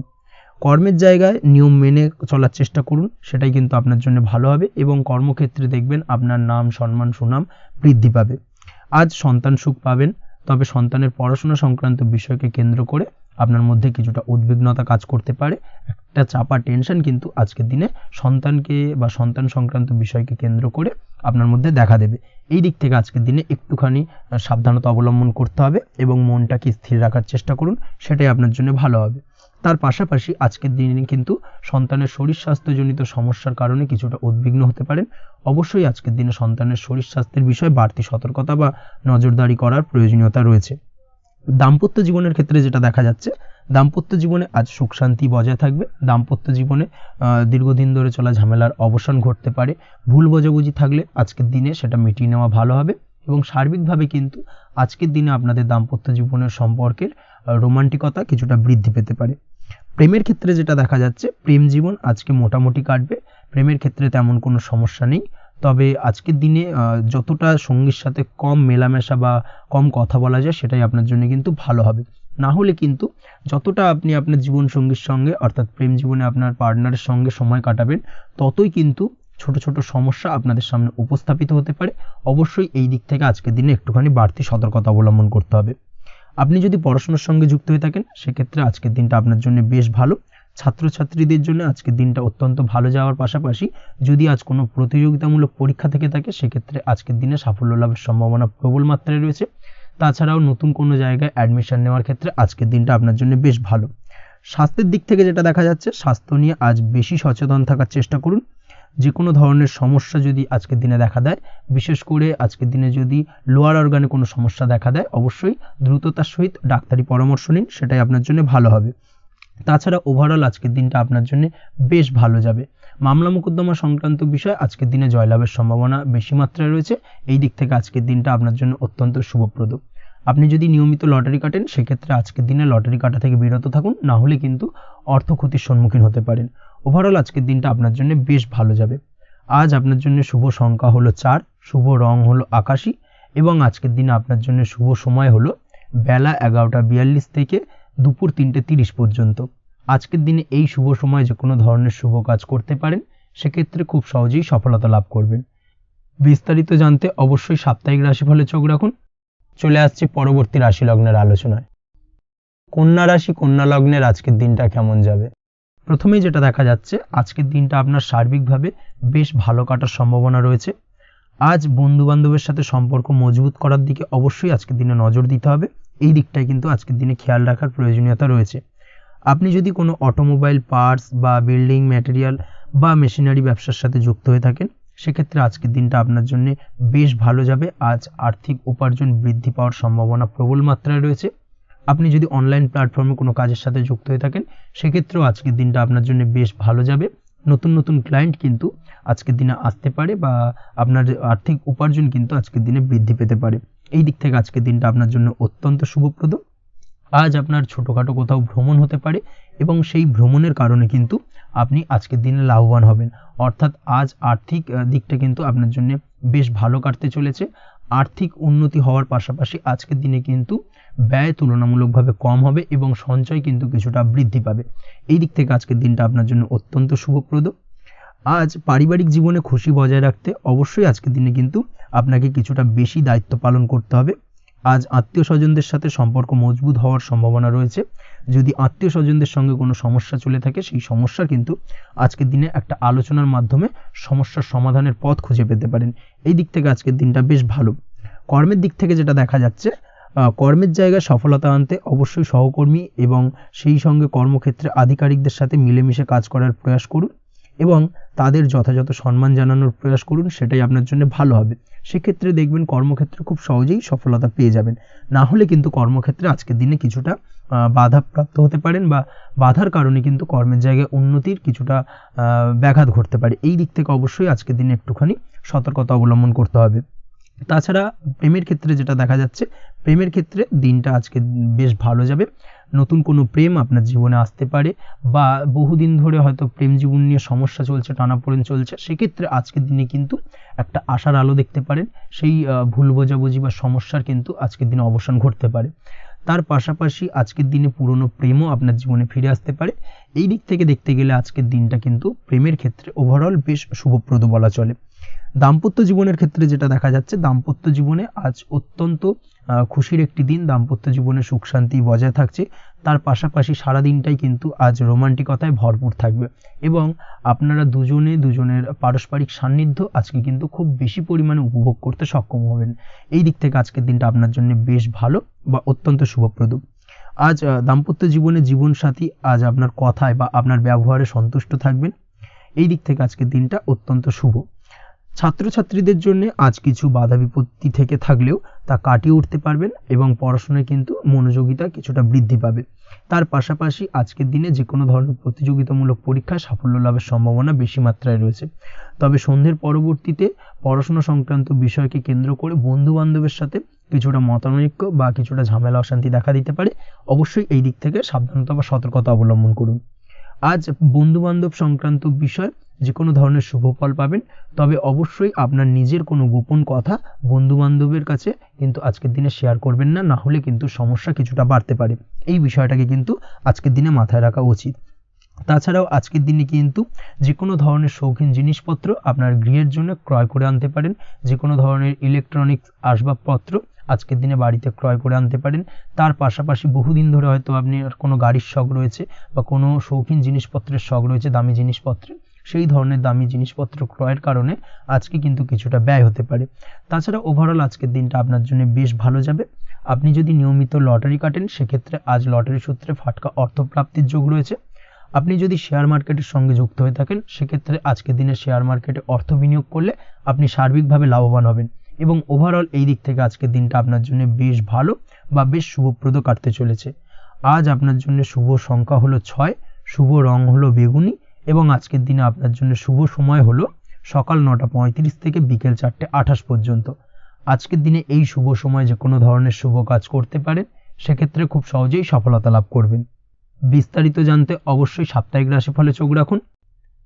কর্মের জায়গায় নিয়ম মেনে চলার চেষ্টা করুন, সেটাই কিন্তু আপনার জন্য ভালো হবে এবং কর্মক্ষেত্রে দেখবেন আপনার নাম, সম্মান, সুনাম বৃদ্ধি পাবে। আজ সন্তান সুখ পাবেন, তবে সন্তানের পড়াশোনা সংক্রান্ত বিষয়কে কেন্দ্র করে আপনার মধ্যে কিছুটা উদ্বিগ্নতা কাজ করতে পারে। একটা চাপা টেনশন কিন্তু আজকের দিনে সন্তানকে বা সন্তান সংক্রান্ত বিষয়কে কেন্দ্র করে আপনার মধ্যে দেখা দেবে। এই দিক থেকে আজকের দিনে একটুখানি সাবধানতা অবলম্বন করতে হবে এবং মনটাকে স্থির রাখার চেষ্টা করুন, সেটাই আপনার জন্য ভালো হবে। তার পাশাপাশি আজকের দিনে কিন্তু সন্তানের শরীর স্বাস্থ্যজনিত সমস্যার কারণে কিছুটা উদ্বিগ্ন হতে পারেন। অবশ্যই আজকের দিনে সন্তানের শরীর স্বাস্থ্যের বিষয়ে বাড়তি সতর্কতা বা নজরদারি করার প্রয়োজনীয়তা রয়েছে। দাম্পত্য জীবনের ক্ষেত্রে যেটা দেখা যাচ্ছে, দাম্পত্য জীবনে আজ সুখ শান্তি বজায় থাকবে। দাম্পত্য জীবনে দীর্ঘদিন ধরে চলা ঝামেলার অবসান ঘটতে পারে। ভুল বোঝাবুঝি থাকলে আজকের দিনে সেটা মিটিয়ে নেওয়া ভালো হবে এবং সার্বিকভাবে কিন্তু আজকের দিনে আপনাদের দাম্পত্য জীবনের সম্পর্কের রোমান্টিকতা কিছুটা বৃদ্ধি পেতে পারে। প্রেমের ক্ষেত্রে যেটা দেখা যাচ্ছে, প্রেম জীবন আজকে মোটামুটি কাটবে। প্রেমের ক্ষেত্রে তেমন কোনো সমস্যা নেই। তবে আজকের দিনে যতটা সঙ্গীর সাথে কম মেলামেশা বা কম কথা বলা যায়, সেটাই আপনার জন্য কিন্তু ভালো হবে। না হলে কিন্তু যতটা আপনি আপনার জীবন সঙ্গীর সঙ্গে অর্থাৎ প্রেম জীবনে আপনার পার্টনারের সঙ্গে সময় কাটাবেন, ততই কিন্তু ছোট ছোট সমস্যা আপনাদের সামনে উপস্থাপিত হতে পারে। অবশ্যই এই দিক থেকে আজকের দিনে একটুখানি বাড়তি সতর্কতা অবলম্বন করতে হবে। আপনি যদি পড়াশোনার সঙ্গে যুক্ত হয়ে থাকেন, সেক্ষেত্রে আজকের দিনটা আপনার জন্য বেশ ভালো। ছাত্রছাত্রীদের জন্য আজকের দিনটা অত্যন্ত ভালো যাওয়ার পাশাপাশি যদি আজ কোনো প্রতিযোগিতামূলক পরীক্ষা থেকে থাকে, সেক্ষেত্রে আজকের দিনে সাফল্য লাভের সম্ভাবনা প্রবল মাত্রায় রয়েছে। তাছাড়াও নতুন কোনো জায়গায় অ্যাডমিশন নেওয়ার ক্ষেত্রে আজকের দিনটা আপনার জন্য বেশ ভালো। স্বাস্থ্যের দিক থেকে যেটা দেখা যাচ্ছে, স্বাস্থ্য নিয়ে আজ বেশি সচেতন থাকার চেষ্টা করুন। যে কোনো ধরনের সমস্যা যদি আজকের দিনে দেখা দেয়, বিশেষ করে আজকের দিনে যদি লোয়ার অর্গানে কোনো সমস্যা দেখা দেয়, অবশ্যই দ্রুততার সহিত ডাক্তারি পরামর্শ নিন, সেটাই আপনার জন্য ভালো হবে। তাছাড়া ওভারঅল আজকের দিনটা আপনার জন্য বেশ ভালো যাবে। মামলা মোকদ্দমা সংক্রান্ত বিষয় আজকের দিনে জয়লাভের সম্ভাবনা বেশি মাত্রায় রয়েছে। এই দিক থেকে আজকের দিনটা আপনার জন্য অত্যন্ত শুভপ্রদ। আপনি যদি নিয়মিত লটারি কাটেন, সেক্ষেত্রে আজকের দিনে লটারি কাটা থেকে বিরত থাকুন, না হলে কিন্তু অর্থ ক্ষতির সম্মুখীন হতে পারেন। ওভারঅল আজকের দিনটা আপনার জন্য বেশ ভালো যাবে। আজ আপনার জন্য শুভ সংখ্যা হলো 4, শুভ রং হলো আকাশী এবং আজকের দিনে আপনার জন্য শুভ সময় হলো বেলা 11:42 থেকে দুপুর 3:30 পর্যন্ত। আজকের দিনে এই শুভ সময় যে কোনো ধরনের শুভ কাজ করতে পারেন, সেক্ষেত্রে খুব সহজেই সফলতা লাভ করবেন। বিস্তারিত জানতে অবশ্যই সাপ্তাহিক রাশিফলে চোখ রাখুন। চলে আসছি পরবর্তী রাশি লগ্নের আলোচনায়। কন্যা রাশি, কন্যা লগ্নের আজকের দিনটা কেমন যাবে? প্রথমেই যেটা দেখা যাচ্ছে, আজকের দিনটা আপনার সার্বিকভাবে বেশ ভালো কাটার সম্ভাবনা রয়েছে। আজ বন্ধু বান্ধবের সাথে সম্পর্ক মজবুত করার দিকে অবশ্যই আজকের দিনে নজর দিতে হবে। এই দিকটাই কিন্তু আজকের দিনে খেয়াল রাখার প্রয়োজনীয়তা রয়েছে। আপনি যদি কোনো অটোমোবাইল পার্টস বা বিল্ডিং ম্যাটেরিয়াল বা মেশিনারি ব্যবসার সাথে যুক্ত হয়ে থাকেন, সেক্ষেত্রে আজকের দিনটা আপনার জন্য বেশ ভালো যাবে। আজ আর্থিক উপার্জন বৃদ্ধি পাওয়ার সম্ভাবনা প্রবল মাত্রায় রয়েছে। আপনি যদি অনলাইন প্ল্যাটফর্মে কোনো কাজের সাথে যুক্ত হয়ে থাকেন, সেক্ষেত্রেও আজকের দিনটা আপনার জন্য বেশ ভালো যাবে। নতুন নতুন ক্লায়েন্ট কিন্তু আজকের দিনে আসতে পারে বা আপনার আর্থিক উপার্জন কিন্তু আজকের দিনে বৃদ্ধি পেতে পারে। এই দিক থেকে আজকের দিনটা আপনার জন্য অত্যন্ত শুভপ্রদ। আজ আপনার ছোটোখাটো কোথাও ভ্রমণ হতে পারে এবং সেই ভ্রমণের কারণে কিন্তু আপনি আজকের দিনে লাভবান হবেন। অর্থাৎ আজ আর্থিক দিকটা কিন্তু আপনার জন্য বেশ ভালো কাটতে চলেছে। আর্থিক উন্নতি হওয়ার পাশাপাশি আজকের দিনে কিন্তু ব্যয় তুলনামূলকভাবে কম হবে এবং সঞ্চয় কিন্তু কিছুটা বৃদ্ধি পাবে। এই দিক থেকে আজকের দিনটা আপনার জন্য অত্যন্ত শুভপ্রদ। আজ পারিবারিক জীবনে খুশি বজায় রাখতে অবশ্যই আজকের দিনে কিন্তু আপনাকে কিছুটা বেশি দায়িত্ব পালন করতে হবে। আজ আত্মীয় স্বজনদের সাথে সম্পর্ক মজবুত হওয়ার সম্ভাবনা রয়েছে। যদি আত্মীয় স্বজনদের সঙ্গে কোনো সমস্যা চলে থাকে, সেই সমস্যা কিন্তু আজকের দিনে একটা আলোচনার মাধ্যমে সমস্যার সমাধানের পথ খুঁজে পেতে পারেন। এই দিক থেকে আজকের দিনটা বেশ ভালো। কর্মের দিক থেকে যেটা দেখা যাচ্ছে, কর্মের জায়গায় সফলতা আনতে অবশ্যই সহকর্মী এবং সেই সঙ্গে কর্মক্ষেত্রে আধিকারিকদের সাথে মিলেমিশে কাজ করার প্রয়াস করুন এবং তাদের যথাযথ সম্মান জানানোর প্রয়াস করুন, সেটাই আপনার জন্য ভালো হবে। সেক্ষেত্রে দেখবেন কর্মক্ষেত্রে খুব সহজেই সফলতা পেয়ে যাবেন। না হলে কিন্তু কর্মক্ষেত্রে আজকের দিনে কিছুটা বাধাপ্রাপ্ত হতে পারেন বা বাধার কারণে কিন্তু কর্মের জায়গায় উন্নতির কিছুটা ব্যাঘাত ঘটতে পারে। এই দিক থেকে অবশ্যই আজকের দিনে একটুখানি সতর্কতা অবলম্বন করতে হবে। তাছাড়া প্রেমের ক্ষেত্রে যেটা দেখা যাচ্ছে, প্রেমের ক্ষেত্রে দিনটা আজকে বেশ ভালো যাবে। নতুন কোনো প্রেম আপনার জীবনে আসতে পারে বা বহুদিন ধরে হয়তো প্রেম জীবন নিয়ে সমস্যা চলছে, টানাপোড়েন চলছে, সেক্ষেত্রে আজকের দিনে কিন্তু একটা আশার আলো দেখতে পারেন। সেই ভুল বোঝাবুঝি বা সমস্যার কিন্তু আজকের দিনে অবসান ঘটতে পারে। তার পাশাপাশি আজকের দিনে পুরনো প্রেমও আপনার জীবনে ফিরে আসতে পারে। এই দিক থেকে দেখতে গেলে আজকের দিনটা কিন্তু প্রেমের ক্ষেত্রে ওভারঅল বেশ শুভপ্রদ বলা চলে। দাম্পত্য জীবনের ক্ষেত্রে যেটা দেখা যাচ্ছে, দাম্পত্য জীবনে আজ অত্যন্ত খুশির একটি দিন। দাম্পত্য জীবনে সুখ শান্তি বজায় থাকছে। তার পাশাপাশি সারা দিনটাই কিন্তু আজ রোমান্টিকতায় ভরপুর থাকবে এবং আপনারা দুজনের পারস্পরিক সান্নিধ্য আজকে কিন্তু খুব বেশি পরিমাণে উপভোগ করতে সক্ষম হবেন। এই দিক থেকে আজকের দিনটা আপনার জন্য বেশ ভালো বা অত্যন্ত শুভপ্রদ। আজ দাম্পত্য জীবনে জীবনসাথী আজ আপনার কথায় বা আপনার ব্যবহারে সন্তুষ্ট থাকবেন। এই দিক থেকে আজকের দিনটা অত্যন্ত শুভ। ছাত্রছাত্রীদের জন্য আজ কিছু বাধা বিপত্তি থেকে থাকলেও তা কাটিয়ে উঠতে পারবেন এবং পড়াশোনায় কিন্তু মনোযোগিতা কিছুটা বৃদ্ধি পাবে। তার পাশাপাশি আজকের দিনে যে কোনো ধরনের প্রতিযোগিতামূলক পরীক্ষায় সাফল্য লাভের সম্ভাবনা বেশি মাত্রায় রয়েছে। তবে সন্ধ্যের পরবর্তীতে পড়াশোনা সংক্রান্ত বিষয়কে কেন্দ্র করে বন্ধু বান্ধবের সাথে কিছুটা মতানৈক্য বা কিছুটা ঝামেলা অশান্তি দেখা দিতে পারে। অবশ্যই এই দিক থেকে সাবধানতা বা সতর্কতা অবলম্বন করুন। আজ বন্ধু বান্ধব সংক্রান্ত বিষয় যে কোনো ধরনের শুভ ফল পাবেন, তবে অবশ্যই আপনার নিজের কোনো গোপন কথা বন্ধু বান্ধবের কাছে কিন্তু আজকের দিনে শেয়ার করবেন না, না হলে কিন্তু সমস্যা কিছুটা বাড়তে পারে। এই বিষয়টাকে কিন্তু আজকের দিনে মাথায় রাখা উচিত। তাছাড়াও আজকের দিনে কিন্তু যে কোনো ধরনের শৌখিন জিনিসপত্র আপনার গৃহের জন্য ক্রয় করে আনতে পারেন। যে কোনো ধরনের ইলেকট্রনিক্স আসবাবপত্র আজকের দিনে বাড়িতে ক্রয় করে আনতে পারেন। তার পাশাপাশি বহুদিন ধরে হয়তো আপনি কোনো গাড়ির শখ রয়েছে বা কোনো শৌখিন জিনিসপত্রের শখ রয়েছে, দামি জিনিসপত্রের, সেই ধরনের দামি জিনিসপত্র ক্রয়ের কারণে আজকে কিন্তু কিছুটা ব্যয় হতে পারে। তাছাড়া ওভারঅল আজকের দিনটা আপনার জন্য বেশ ভালো যাবে। আপনি যদি নিয়মিত লটারি কাটেন, সেক্ষেত্রে আজ লটারি সূত্রে ফাটকা অর্থপ্রাপ্তির যোগ রয়েছে। আপনি যদি শেয়ার মার্কেটের সঙ্গে যুক্ত হয়ে থাকেন, সেক্ষেত্রে আজকের দিনে শেয়ার মার্কেটে অর্থ বিনিয়োগ করলে আপনি সার্বিকভাবে লাভবান হবেন এবং ওভারঅল এই দিক থেকে আজকের দিনটা আপনার জন্য বেশ ভালো বা বেশ শুভপ্রদ কাটতে চলেছে। আজ আপনার জন্য শুভ সংখ্যা হলো 6, শুভ রং হলো বেগুনি এবং আজকের দিনে আপনার জন্য শুভ সময় হলো সকাল 9:35 থেকে বিকেল 4:28 পর্যন্ত। আজকের দিনে এই শুভ সময় যে কোনো ধরনের শুভ কাজ করতে পারেন, সেক্ষেত্রে খুব সহজেই সফলতা লাভ করবেন। বিস্তারিত জানতে অবশ্যই সাপ্তাহিক রাশিফলে চোখ রাখুন।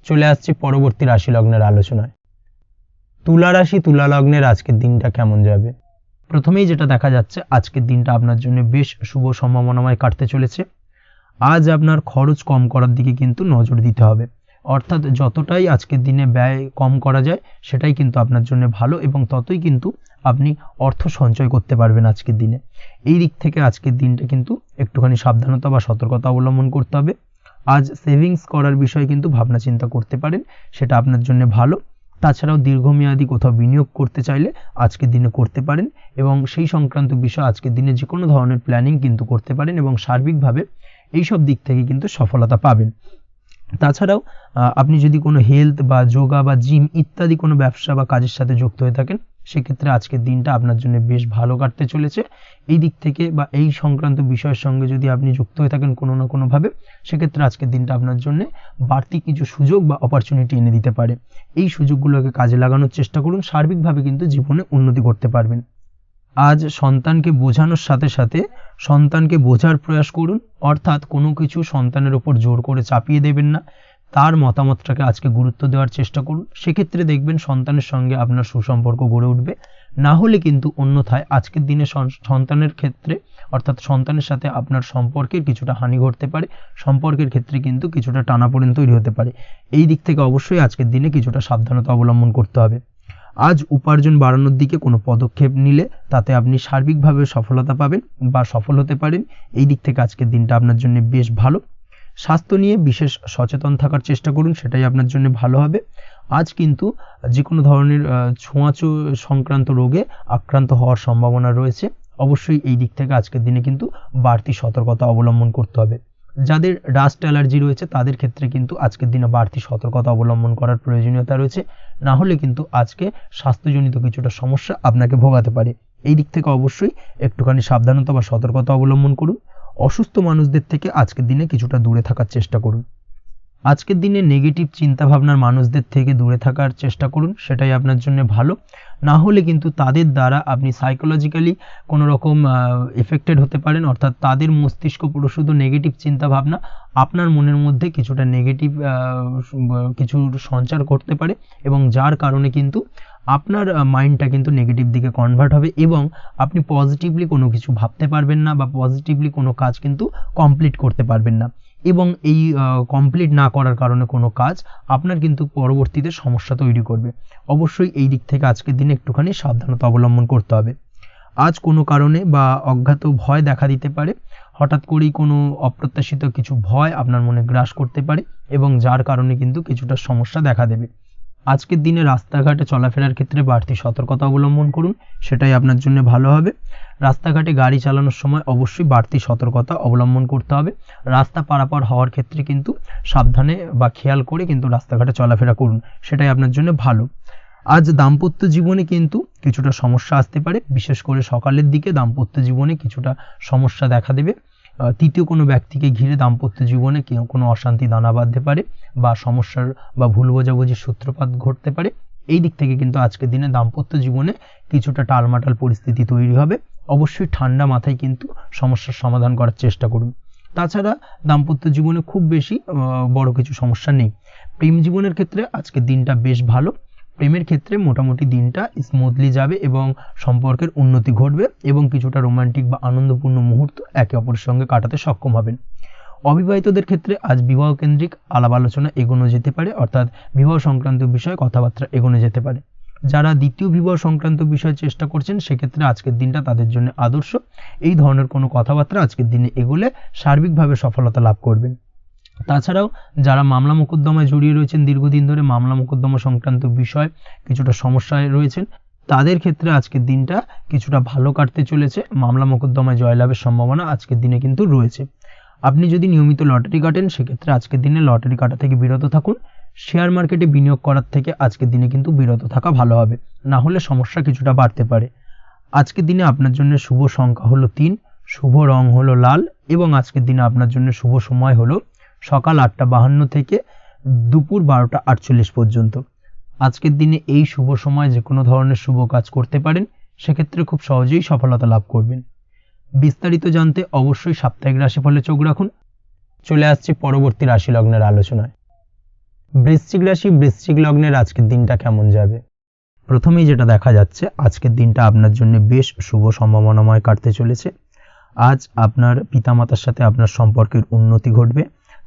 চলে আসছে পরবর্তী রাশি লগ্নের আলোচনায়। তুলা রাশি, তুলা লগ্নের আজকের দিনটা কেমন যাবে? প্রথমেই যেটা দেখা যাচ্ছে, আজকের দিনটা আপনার জন্য বেশ শুভ সম্ভাবনাময় কাটতে চলেছে। আজ আপনার খরচ কম করার দিকে কিন্তু নজর দিতে হবে, অর্থাৎ যতটাই আজকের দিনে ব্যয় কম করা যায় সেটাই কিন্তু আপনার জন্য ভালো এবং ততই কিন্তু আপনি অর্থ সঞ্চয় করতে পারবেন আজকের দিনে। এই দিক থেকে আজকের দিনটা কিন্তু একটুখানি সাবধানতা বা সতর্কতা অবলম্বন করতে হবে। আজ সেভিংস করার বিষয়ে কিন্তু ভাবনা চিন্তা করতে পারেন, সেটা আপনার জন্য ভালো। তাছাড়াও দীর্ঘমেয়াদী কোথাও বিনিয়োগ করতে চাইলে আজকের দিনে করতে পারেন এবং সেই সংক্রান্ত বিষয় আজকের দিনে যে কোনো ধরনের প্ল্যানিং কিন্তু করতে পারেন এবং সার্বিকভাবে এইসব দিক থেকে কিন্তু সফলতা পাবেন। তাছাড়াও আপনি যদি কোনো হেলথ বা যোগা বা জিম ইত্যাদি কোনো ব্যবসা বা কাজের সাথে যুক্ত হয়ে থাকেন, সেক্ষেত্রে আজকের দিনটা আপনার জন্য বেশ ভালো কাটতে চলেছে। এই দিক থেকে বা এই সংক্রান্ত বিষয়ের সঙ্গে যদি আপনি যুক্ত হয়ে থাকেন কোনো না কোনোভাবে, সেক্ষেত্রে আজকের দিনটা আপনার জন্য বাড়তি কিছু সুযোগ বা অপরচুনিটি এনে দিতে পারে। এই সুযোগগুলোকে কাজে লাগানোর চেষ্টা করুন, সার্বিকভাবে কিন্তু জীবনে উন্নতি করতে পারবেন। আজ সন্তানকে বোঝানোর সাথে সাথে সন্তানকে বোঝার প্রয়াস করুন, অর্থাৎ কোনো কিছু সন্তানের ওপর জোর করে চাপিয়ে দেবেন না, তার মতামতটাকে আজকে গুরুত্ব দেওয়ার চেষ্টা করুন। সেক্ষেত্রে দেখবেন সন্তানের সঙ্গে আপনার সুসম্পর্ক গড়ে উঠবে। না হলে কিন্তু অন্যথায় আজকের দিনে সন্তানের ক্ষেত্রে অর্থাৎ সন্তানের সাথে আপনার সম্পর্কের কিছুটা হানি ঘটতে পারে, সম্পর্কের ক্ষেত্রে কিন্তু কিছুটা টানাপোড়েন তৈরি হতে পারে। এই দিক থেকে অবশ্যই আজকের দিনে কিছুটা সাবধানতা অবলম্বন করতে হবে। আজ উপার্জন বাড়ানোর দিকে কোনো পদক্ষেপ নিলে তাতে আপনি সার্বিকভাবে সফলতা পাবেন বা সফল হতে পারেন। এই দিক থেকে আজকের দিনটা আপনার জন্য বেশ ভালো। স্বাস্থ্য নিয়ে বিশেষ সচেতন থাকার চেষ্টা করুন, সেটাই আপনার জন্য ভালো হবে। আজ কিন্তু যে কোনো ধরনের ছোঁয়াচে সংক্রান্ত রোগে আক্রান্ত হওয়ার সম্ভাবনা রয়েছে, অবশ্যই এই দিক থেকে আজকের দিনে কিন্তু বাড়তি সতর্কতা অবলম্বন করতে হবে। যাদের ডাস্ট অ্যালার্জি রয়েছে তাদের ক্ষেত্রে কিন্তু আজকের দিনে বাড়তি সতর্কতা অবলম্বন করার প্রয়োজনীয়তা রয়েছে, না হলে কিন্তু আজকে স্বাস্থ্যজনিত কিছুটা সমস্যা আপনাকে ভোগাতে পারে। এই দিক থেকে অবশ্যই একটুখানি সাবধানতা বা সতর্কতা অবলম্বন করুন। অসুস্থ মানুষদের থেকে আজকের দিনে কিছুটা দূরে থাকার চেষ্টা করুন। আজকের দিনে নেগেটিভ চিন্তাভাবনার মানুষদের থেকে দূরে থাকার চেষ্টা করুন, সেটাই আপনার জন্য ভালো। না হলে কিন্তু তাদের দ্বারা আপনি সাইকোলজিক্যালি কোনো রকম এফেক্টেড হতে পারেন, অর্থাৎ তাদের মস্তিষ্ক পুরো শুধু নেগেটিভ চিন্তাভাবনা আপনার মনের মধ্যে কিছুটা নেগেটিভ কিছু সঞ্চার করতে পারে, এবং যার কারণে কিন্তু আপনার মাইন্ডটা কিন্তু নেগেটিভ দিকে কনভার্ট হবে এবং আপনি পজিটিভলি কোনো কিছু ভাবতে পারবেন না বা পজিটিভলি কোনো কাজ কিন্তু কমপ্লিট করতে পারবেন না, এবং এই কমপ্লিট না করার কারণে কোনো কাজ আপনার কিন্তু পরবর্তীতে সমস্যা তৈরি করবে। অবশ্যই এই দিক থেকে আজকের দিনে একটুখানি সাবধানতা অবলম্বন করতে হবে। আজ কোনো কারণে বা অজ্ঞাত ভয় দেখা দিতে পারে, হঠাৎ করেই কোনো অপ্রত্যাশিত কিছু ভয় আপনার মনে গ্রাস করতে পারে এবং যার কারণে কিন্তু কিছুটা সমস্যা দেখা দেবে। আজকের দিনে রাস্তাঘাটে চলাফেরার ক্ষেত্রে বাড়তি সতর্কতা অবলম্বন করুন, সেটাই আপনার জন্য ভালো হবে। রাস্তাঘাটে গাড়ি চালানোর সময় অবশ্যই বাড়তি সতর্কতা অবলম্বন করতে হবে। রাস্তা পারাপার হওয়ার ক্ষেত্রে কিন্তু সাবধানে বা খেয়াল করে কিন্তু রাস্তাঘাটে চলাফেরা করুন, সেটাই আপনার জন্য ভালো। আজ দাম্পত্য জীবনে কিন্তু কিছুটা সমস্যা আসতে পারে, বিশেষ করে সকালের দিকে দাম্পত্য জীবনে কিছুটা সমস্যা দেখা দেবে। তৃতীয় কোনো ব্যক্তিকে ঘিরে দাম্পত্য জীবনে কোনো অশান্তি দানা বাঁধতে পারে বা সমস্যার বা ভুল বোঝাবুঝির সূত্রপাত ঘটতে পারে। এই দিক থেকে কিন্তু আজকের দিনে দাম্পত্য জীবনে কিছুটা টালমাটাল পরিস্থিতি তৈরি হবে। অবশ্যই ঠান্ডা মাথায় কিন্তু সমস্যার সমাধান করার চেষ্টা করুন। তাছাড়া দাম্পত্য জীবনে খুব বেশি বড় কিছু সমস্যা নেই। প্রেম জীবনের ক্ষেত্রে আজকের দিনটা বেশ ভালো। প্রেমের ক্ষেত্রে মোটামুটি দিনটা স্মুথলি যাবে এবং সম্পর্কের উন্নতি ঘটবে এবং কিছুটা রোমান্টিক বা আনন্দপূর্ণ মুহূর্ত একে অপরের সঙ্গে কাটাতে সক্ষম হবেন। অবিবাহিতদের ক্ষেত্রে আজ বিবাহ কেন্দ্রিক আলাপ আলোচনা এগোনো যেতে পারে, অর্থাৎ বিবাহ সংক্রান্ত বিষয়ে কথাবার্তা এগোনো যেতে পারে। যারা দ্বিতীয় বিবাহ সংক্রান্ত বিষয়ে চেষ্টা করছেন সেক্ষেত্রে আজকের দিনটা তাদের জন্য আদর্শ। এই ধরনের কোনো কথাবার্তা আজকের দিনে এগোলে সার্বিকভাবে সফলতা লাভ করবেন। তাছাড়াও যারা মামলা মোকদ্দমায় জড়িয়ে রয়েছেন, দীর্ঘদিন ধরে মামলা মোকদ্দমা সংক্রান্ত বিষয় কিছুটা সমস্যায় রয়েছেন, তাদের ক্ষেত্রে আজকের দিনটা কিছুটা ভালো কাটতে চলেছে। মামলা মোকদ্দমায় জয়লাভের সম্ভাবনা আজকের দিনে কিন্তু রয়েছে। আপনি যদি নিয়মিত লটারি কাটেন সেক্ষেত্রে আজকের দিনে লটারি কাটা থেকে বিরত থাকুন। শেয়ার মার্কেটে বিনিয়োগ করার থেকে আজকের দিনে কিন্তু বিরত থাকা ভালো হবে, না হলে সমস্যা কিছুটা বাড়তে পারে। আজকের দিনে আপনার জন্য শুভ সংখ্যা হলো 3, শুভ রং হলো লাল এবং আজকের দিনে আপনার জন্য শুভ সময় হলো সকাল 8:52 থেকে দুপুর 12:48 পর্যন্ত। আজকের দিনে এই শুভ সময় যে কোনো ধরনের শুভ কাজ করতে পারেন, সেক্ষেত্রে খুব সহজেই সফলতা লাভ করবেন। বিস্তারিত জানতে অবশ্যই সাপ্তাহিক রাশিফলে চোখ রাখুন। চলে আসছে পরবর্তী রাশি লগ্নের আলোচনায়। বৃশ্চিক রাশি, বৃশ্চিক লগ্নের আজকের দিনটা কেমন যাবে? প্রথমেই যেটা দেখা যাচ্ছে, আজকের দিনটা আপনার জন্য বেশ শুভ সম্ভাবনাময় কাটতে চলেছে। আজ আপনার পিতামাতার সাথে আপনার সম্পর্কের উন্নতি ঘটবে।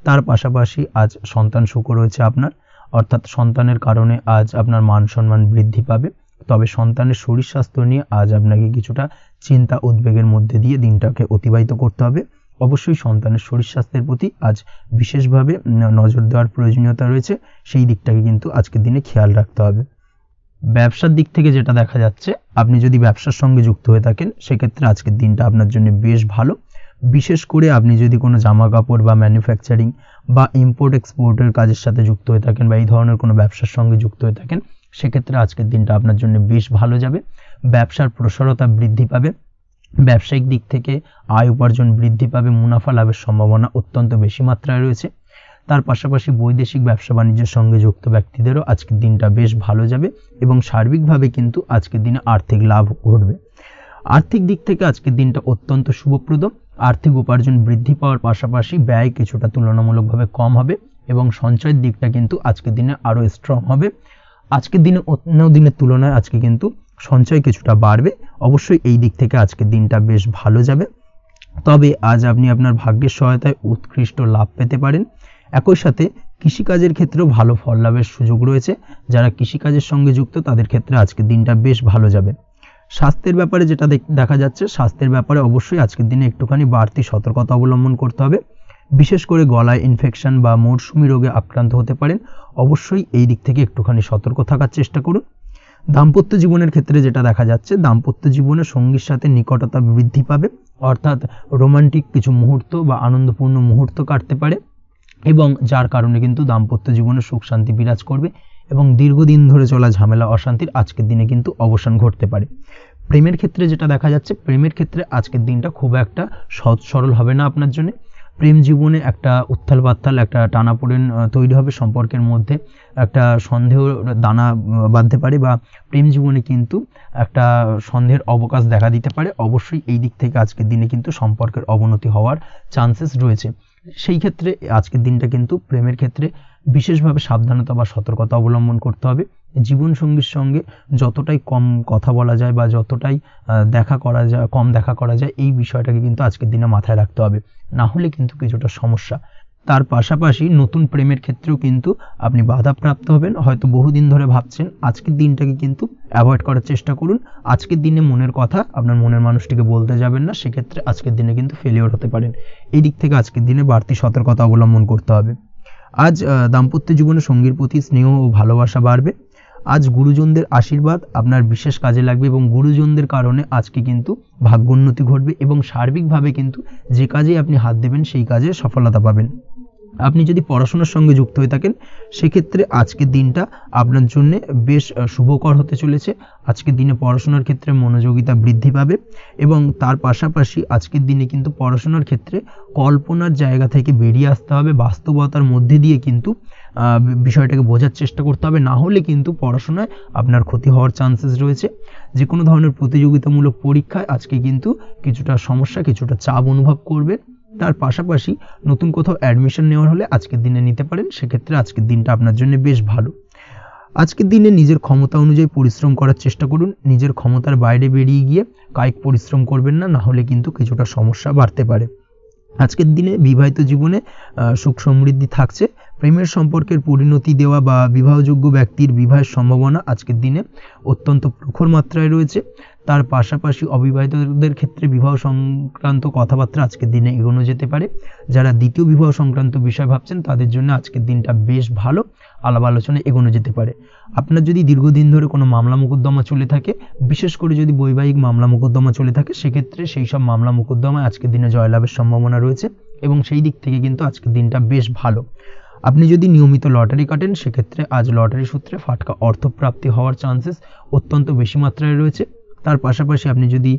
তার পাশাপাশি আজ সন্তান সুখ রয়েছে আপনার, অর্থাৎ সন্তানের কারণে আজ আপনার মান সম্মান বৃদ্ধি পাবে। তবে সন্তানের শরীর স্বাস্থ্য নিয়ে আজ আপনাকে কিছুটা চিন্তা উদ্বেগের মধ্যে দিয়ে দিনটাকে অতিবাহিত করতে হবে। অবশ্যই সন্তানের শরীর স্বাস্থ্যের প্রতি আজ বিশেষভাবে নজর দেওয়ার প্রয়োজনীয়তা রয়েছে, সেই দিকটাকে কিন্তু আজকের দিনে খেয়াল রাখতে হবে। ব্যবসার দিক থেকে যেটা দেখা যাচ্ছে, আপনি যদি ব্যবসার সঙ্গে যুক্ত হয়ে থাকেন সেক্ষেত্রে আজকের দিনটা আপনার জন্য বেশ ভালো। বিশেষ করে আপনি যদি কোনো জামা কাপড় বা ম্যানুফ্যাকচারিং বা ইম্পোর্ট এক্সপোর্টের কাজের সাথে যুক্ত হয়ে থাকেন বা এই ধরনের কোনো ব্যবসার সঙ্গে যুক্ত হয়ে থাকেন, সেক্ষেত্রে আজকের দিনটা আপনার জন্য বেশ ভালো যাবে। ব্যবসার প্রসারতা বৃদ্ধি পাবে, ব্যবসায়িক দিক থেকে আয় উপার্জন বৃদ্ধি পাবে, মুনাফা লাভের সম্ভাবনা অত্যন্ত বেশি মাত্রায় রয়েছে। তার পাশাপাশি বৈদেশিক ব্যবসা বাণিজ্যের সঙ্গে যুক্ত ব্যক্তিদেরও আজকের দিনটা বেশ ভালো যাবে এবং সার্বিকভাবে কিন্তু আজকের দিনে আর্থিক লাভ ঘটবে। আর্থিক দিক থেকে আজকের দিনটা অত্যন্ত শুভপ্রদ। আর্থিক উপার্জন বৃদ্ধি পাওয়ার পাশাপাশি ব্যয় কিছুটা তুলনামূলকভাবে কম হবে এবং সঞ্চয়ের দিকটা কিন্তু আজকের দিনে আরও স্ট্রং হবে। আজকের দিনে অন্য দিনের তুলনায় আজকে কিন্তু সঞ্চয় কিছুটা বাড়বে। অবশ্যই এই দিক থেকে আজকের দিনটা বেশ ভালো যাবে। তবে আজ আপনি আপনার ভাগ্যের সহায়তায় উৎকৃষ্ট লাভ পেতে পারেন। একই সাথে কৃষিকাজের ক্ষেত্রেও ভালো ফল লাভের সুযোগ রয়েছে। যারা কৃষিকাজের সঙ্গে যুক্ত তাদের ক্ষেত্রে আজকের দিনটা বেশ ভালো যাবে। স্বাস্থ্যের ব্যাপারে যেটা দেখা যাচ্ছে, স্বাস্থ্যের ব্যাপারে অবশ্যই আজকের দিনে একটুখানি বাড়তি সতর্কতা অবলম্বন করতে হবে। বিশেষ করে গলায় ইনফেকশন বা মৌসুমী রোগে আক্রান্ত হতে পারেন। অবশ্যই এই দিক থেকে একটুখানি সতর্ক থাকার চেষ্টা করুন। দাম্পত্য জীবনের ক্ষেত্রে যেটা দেখা যাচ্ছে, দাম্পত্য জীবনে সঙ্গীর সাথে নিকটতা বৃদ্ধি পাবে, অর্থাৎ রোমান্টিক কিছু মুহূর্ত বা আনন্দপূর্ণ মুহূর্ত কাটতে পারে, এবং যার কারণে কিন্তু দাম্পত্য জীবনে সুখ শান্তি বিরাজ করবে এবং দীর্ঘদিন ধরে চলা ঝামেলা অশান্তির আজকের দিনে কিন্তু অবসান ঘটতে পারে। প্রেমের ক্ষেত্রে যেটা দেখা যাচ্ছে, প্রেমের ক্ষেত্রে আজকের দিনটা খুব একটা সহজ সরল হবে না আপনার জন্য। প্রেম জীবনে একটা উত্থাল পাত্তাল, একটা টানাপোড়েন তৈরি হবে, সম্পর্কের মধ্যে একটা সন্দেহ দানা বাঁধতে পারে, বা প্রেম জীবনে কিন্তু একটা সন্দেহের অবকাশ দেখা দিতে পারে। অবশ্যই এই দিক থেকে আজকের দিনে কিন্তু সম্পর্কের অবনতি হওয়ার চান্সেস রয়েছে। সেই ক্ষেত্রে আজকের দিনটা কিন্তু প্রেমের ক্ষেত্রে বিশেষভাবে সাবধানতা বা সতর্কতা অবলম্বন করতে হবে। জীবনসঙ্গীর সঙ্গে যতটাই কম কথা বলা যায় বা যতটাই কম দেখা করা যায়, এই বিষয়টাকে কিন্তু আজকের দিনে মাথায় রাখতে হবে, না হলে কিন্তু কিছুটা সমস্যা। তার পাশাপাশি নতুন প্রেমের ক্ষেত্রেও কিন্তু আপনি বাধাপ্রাপ্ত হবেন। হয়তো বহুদিন ধরে ভাবছেন, আজকের দিনটাকে কিন্তু অ্যাভয়েড করার চেষ্টা করুন। আজকের দিনে মনের কথা আপনার মনের মানুষটিকে বলতে যাবেন না, সেক্ষেত্রে আজকের দিনে কিন্তু ফেলিওর হতে পারেন। এই দিক থেকে আজকের দিনে বাড়তি সতর্কতা অবলম্বন করতে হবে। আজ দাম্পত্য জীবনে সঙ্গীর প্রতি স্নেহ ও ভালোবাসা বাড়বে। আজ গুরুজনদের আশীর্বাদ আপনার বিশেষ কাজে লাগবে, এবং গুরুজনদের কারণে আজকে কিন্তু ভাগ্যোন্নতি ঘটবে, এবং সার্বিকভাবে কিন্তু যে কাজে আপনি হাত দেবেন সেই কাজে সফলতা পাবেন। আপনি যদি পড়াশোনার সঙ্গে যুক্ত হয়ে থাকেন, সেক্ষেত্রে আজকের দিনটা আপনার জন্য বেশ শুভকর হতে চলেছে। আজকের দিনে পড়াশোনার ক্ষেত্রে মনোযোগিতা বৃদ্ধি পাবে, এবং তার পাশাপাশি আজকের দিনে কিন্তু পড়াশোনার ক্ষেত্রে কল্পনার জায়গা থেকে বেরিয়ে আসতে হবে, বাস্তবতার মধ্যে দিয়ে কিন্তু বিষয়টাকে বোঝার চেষ্টা করতে হবে, না হলে কিন্তু পড়াশোনায় আপনার ক্ষতি হওয়ার চান্সেস রয়েছে। যে কোনো ধরনের প্রতিযোগিতামূলক পরীক্ষায় আজকে কিন্তু কিছুটা সমস্যা, কিছুটা চাপ অনুভব করবে। তার পাশাপাশি নতুন কোথাও অ্যাডমিশন নেওয়ার হলে আজকের দিনে নিতে পারেন, সেক্ষেত্রে আজকের দিনটা আপনার জন্য বেশ ভালো। আজকের দিনে নিজের ক্ষমতা অনুযায়ী পরিশ্রম করার চেষ্টা করুন। নিজের ক্ষমতার বাইরে বেরিয়ে গিয়ে কায়িক পরিশ্রম করবেন না, না হলে কিন্তু কিছুটা সমস্যা বাড়তে পারে। আজকের দিনে বিবাহিত জীবনে সুখ সমৃদ্ধি থাকছে। প্রেমের সম্পর্কের পরিণতি দেওয়া বা বিবাহযোগ্য ব্যক্তির বিবাহের সম্ভাবনা আজকের দিনে অত্যন্ত প্রখর মাত্রায় রয়েছে। তার পাশাপাশি অবিবাহিতদের ক্ষেত্রে বিবাহ সংক্রান্ত কথাবার্তা আজকের দিনে এগোনো যেতে পারে। যারা দ্বিতীয় বিবাহ সংক্রান্ত বিষয় ভাবছেন, তাদের জন্য আজকের দিনটা বেশ ভালো, আলাপ আলোচনায় এগোনো যেতে পারে। আপনার যদি দীর্ঘদিন ধরে কোনো মামলা মোকদ্দমা চলে থাকে, বিশেষ করে যদি বৈবাহিক মামলা মোকদ্দমা চলে থাকে, সেক্ষেত্রে সেই সব মামলা মোকদ্দমায় আজকের দিনে জয়লাভের সম্ভাবনা রয়েছে, এবং সেই দিক থেকে কিন্তু আজকের দিনটা বেশ ভালো। আপনি যদি নিয়মিত লটারি কাটেন, সেক্ষেত্রে আজ লটারি সূত্রে ফাটকা অর্থপ্রাপ্তি হওয়ার চান্সেস অত্যন্ত বেশি মাত্রায় রয়েছে। তার পাশাপাশি আপনি যদি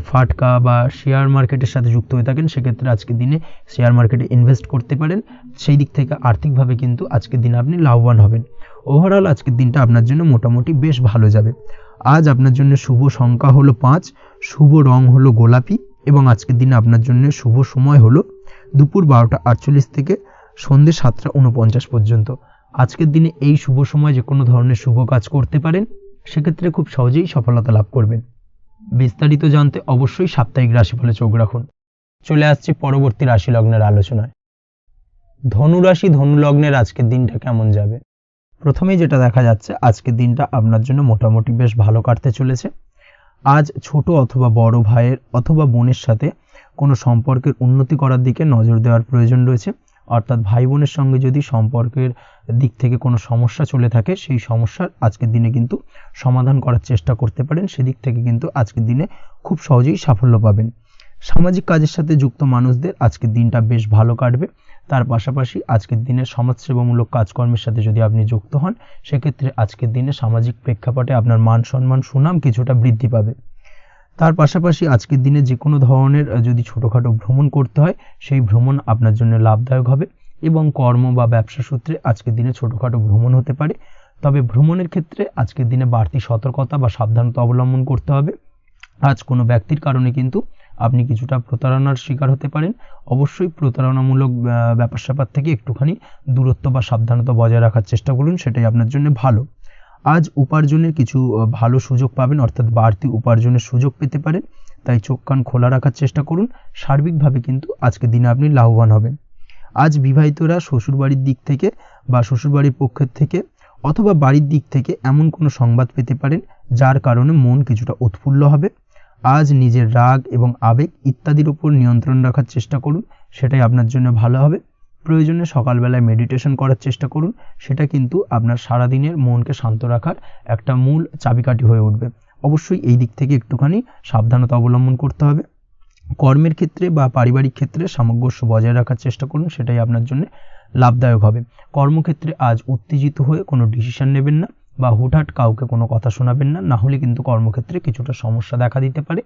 ফাটকা বা শেয়ার মার্কেটের সাথে যুক্ত হয়ে থাকেন, সেক্ষেত্রে আজকের দিনে শেয়ার মার্কেটে ইনভেস্ট করতে পারেন। সেই দিক থেকে আর্থিকভাবে কিন্তু আজকের দিনে আপনি লাভবান হবেন। ওভারঅল আজকের দিনটা আপনার জন্য মোটামুটি বেশ ভালো যাবে। আজ আপনার জন্য শুভ সংখ্যা হলো 5, শুভ রং হলো গোলাপি, এবং আজকের দিনে আপনার জন্য শুভ সময় হলো দুপুর 12:48 থেকে সন্ধ্যে 7:49 পর্যন্ত। আজকের দিনে এই শুভ সময় যে কোনো ধরনের শুভ কাজ করতে পারেন, সেক্ষেত্রে খুব সহজেই সফলতা লাভ করবেন। বিস্তারিত জানতে অবশ্যই সাপ্তাহিক রাশিফলে চোখ রাখুন। চলে আসছি পরবর্তী রাশি লগ্নের আলোচনায়। ধনুরাশি ধনু লগ্নের আজকের দিনটা কেমন যাবে? প্রথমেই যেটা দেখা যাচ্ছে, আজকের দিনটা আপনার জন্য মোটামুটি বেশ ভালো কাটতে চলেছে। আজ ছোট অথবা বড় ভাইয়ের অথবা বোনের সাথে কোনো সম্পর্কের উন্নতি করার দিকে নজর দেওয়ার প্রয়োজন রয়েছে। অর্থাৎ ভাই বোনের সঙ্গে যদি সম্পর্কের দিক থেকে কোনো সমস্যা চলে থাকে, সেই সমস্যার আজকের দিনে কিন্তু সমাধান করার চেষ্টা করতে পারেন। সেদিক থেকে কিন্তু আজকের দিনে খুব সহজেই সাফল্য পাবেন। সামাজিক কাজের সাথে যুক্ত মানুষদের আজকের দিনটা বেশ ভালো কাটবে। তার পাশাপাশি আজকের দিনে সমাজসেবামূলক কাজকর্মের সাথে যদি আপনি যুক্ত হন, সেক্ষেত্রে আজকের দিনে সামাজিক প্রেক্ষাপটে আপনার মান সম্মান সুনাম কিছুটা বৃদ্ধি পাবে। তার পাশাপাশি আজকের দিনে যে কোনো ধরনের যদি ছোটোখাটো ভ্রমণ করতে হয়, সেই ভ্রমণ আপনার জন্য লাভদায়ক হবে, এবং কর্ম বা ব্যবসা সূত্রে আজকের দিনে ছোটোখাটো ভ্রমণ হতে পারে। তবে ভ্রমণের ক্ষেত্রে আজকের দিনে বাড়তি সতর্কতা বা সাবধানতা অবলম্বন করতে হবে। আজ কোনো ব্যক্তির কারণে কিন্তু আপনি কিছুটা প্রতারণার শিকার হতে পারেন। অবশ্যই প্রতারণামূলক ব্যাপার স্যাপার থেকে একটুখানি দূরত্ব বা সাবধানতা বজায় রাখার চেষ্টা করুন, সেটাই আপনার জন্য ভালো। আজ উপার্জনের কিছু ভালো সুযোগ পাবেন, অর্থাৎ বাড়তি উপার্জনের সুযোগ পেতে পারেন, তাই চোখ কান খোলা রাখার চেষ্টা করুন। সার্বিকভাবে কিন্তু আজকের দিনে আপনি লাভবান হবেন। আজ বিবাহিতরা শ্বশুরবাড়ির দিক থেকে বা শ্বশুরবাড়ির পক্ষের থেকে অথবা বাড়ির দিক থেকে এমন কোনো সংবাদ পেতে পারেন, যার কারণে মন কিছুটা উৎফুল্ল হবে। আজ নিজের রাগ এবং আবেগ ইত্যাদির উপর নিয়ন্ত্রণ রাখার চেষ্টা করুন, সেটাই আপনার জন্য ভালো হবে। প্রয়োজনে সকালবেলায় মেডিটেশন করার চেষ্টা করুন, সেটা কিন্তু আপনার সারাদিনের মনকে শান্ত রাখার একটা মূল চাবিকাঠি হয়ে উঠবে। অবশ্যই এই দিক থেকে একটুখানি সাবধানতা অবলম্বন করতে হবে। কর্মের ক্ষেত্রে বা পারিবারিক ক্ষেত্রে সামঞ্জস্য বজায় রাখার চেষ্টা করুন, সেটাই আপনার জন্য লাভদায়ক হবে। কর্মক্ষেত্রে আজ উত্তেজিত হয়ে কোনো ডিসিশন নেবেন না বা হুটহাট কাউকে কোনো কথা শোনাবেন না, না হলে কিন্তু কর্মক্ষেত্রে কিছুটা সমস্যা দেখা দিতে পারে।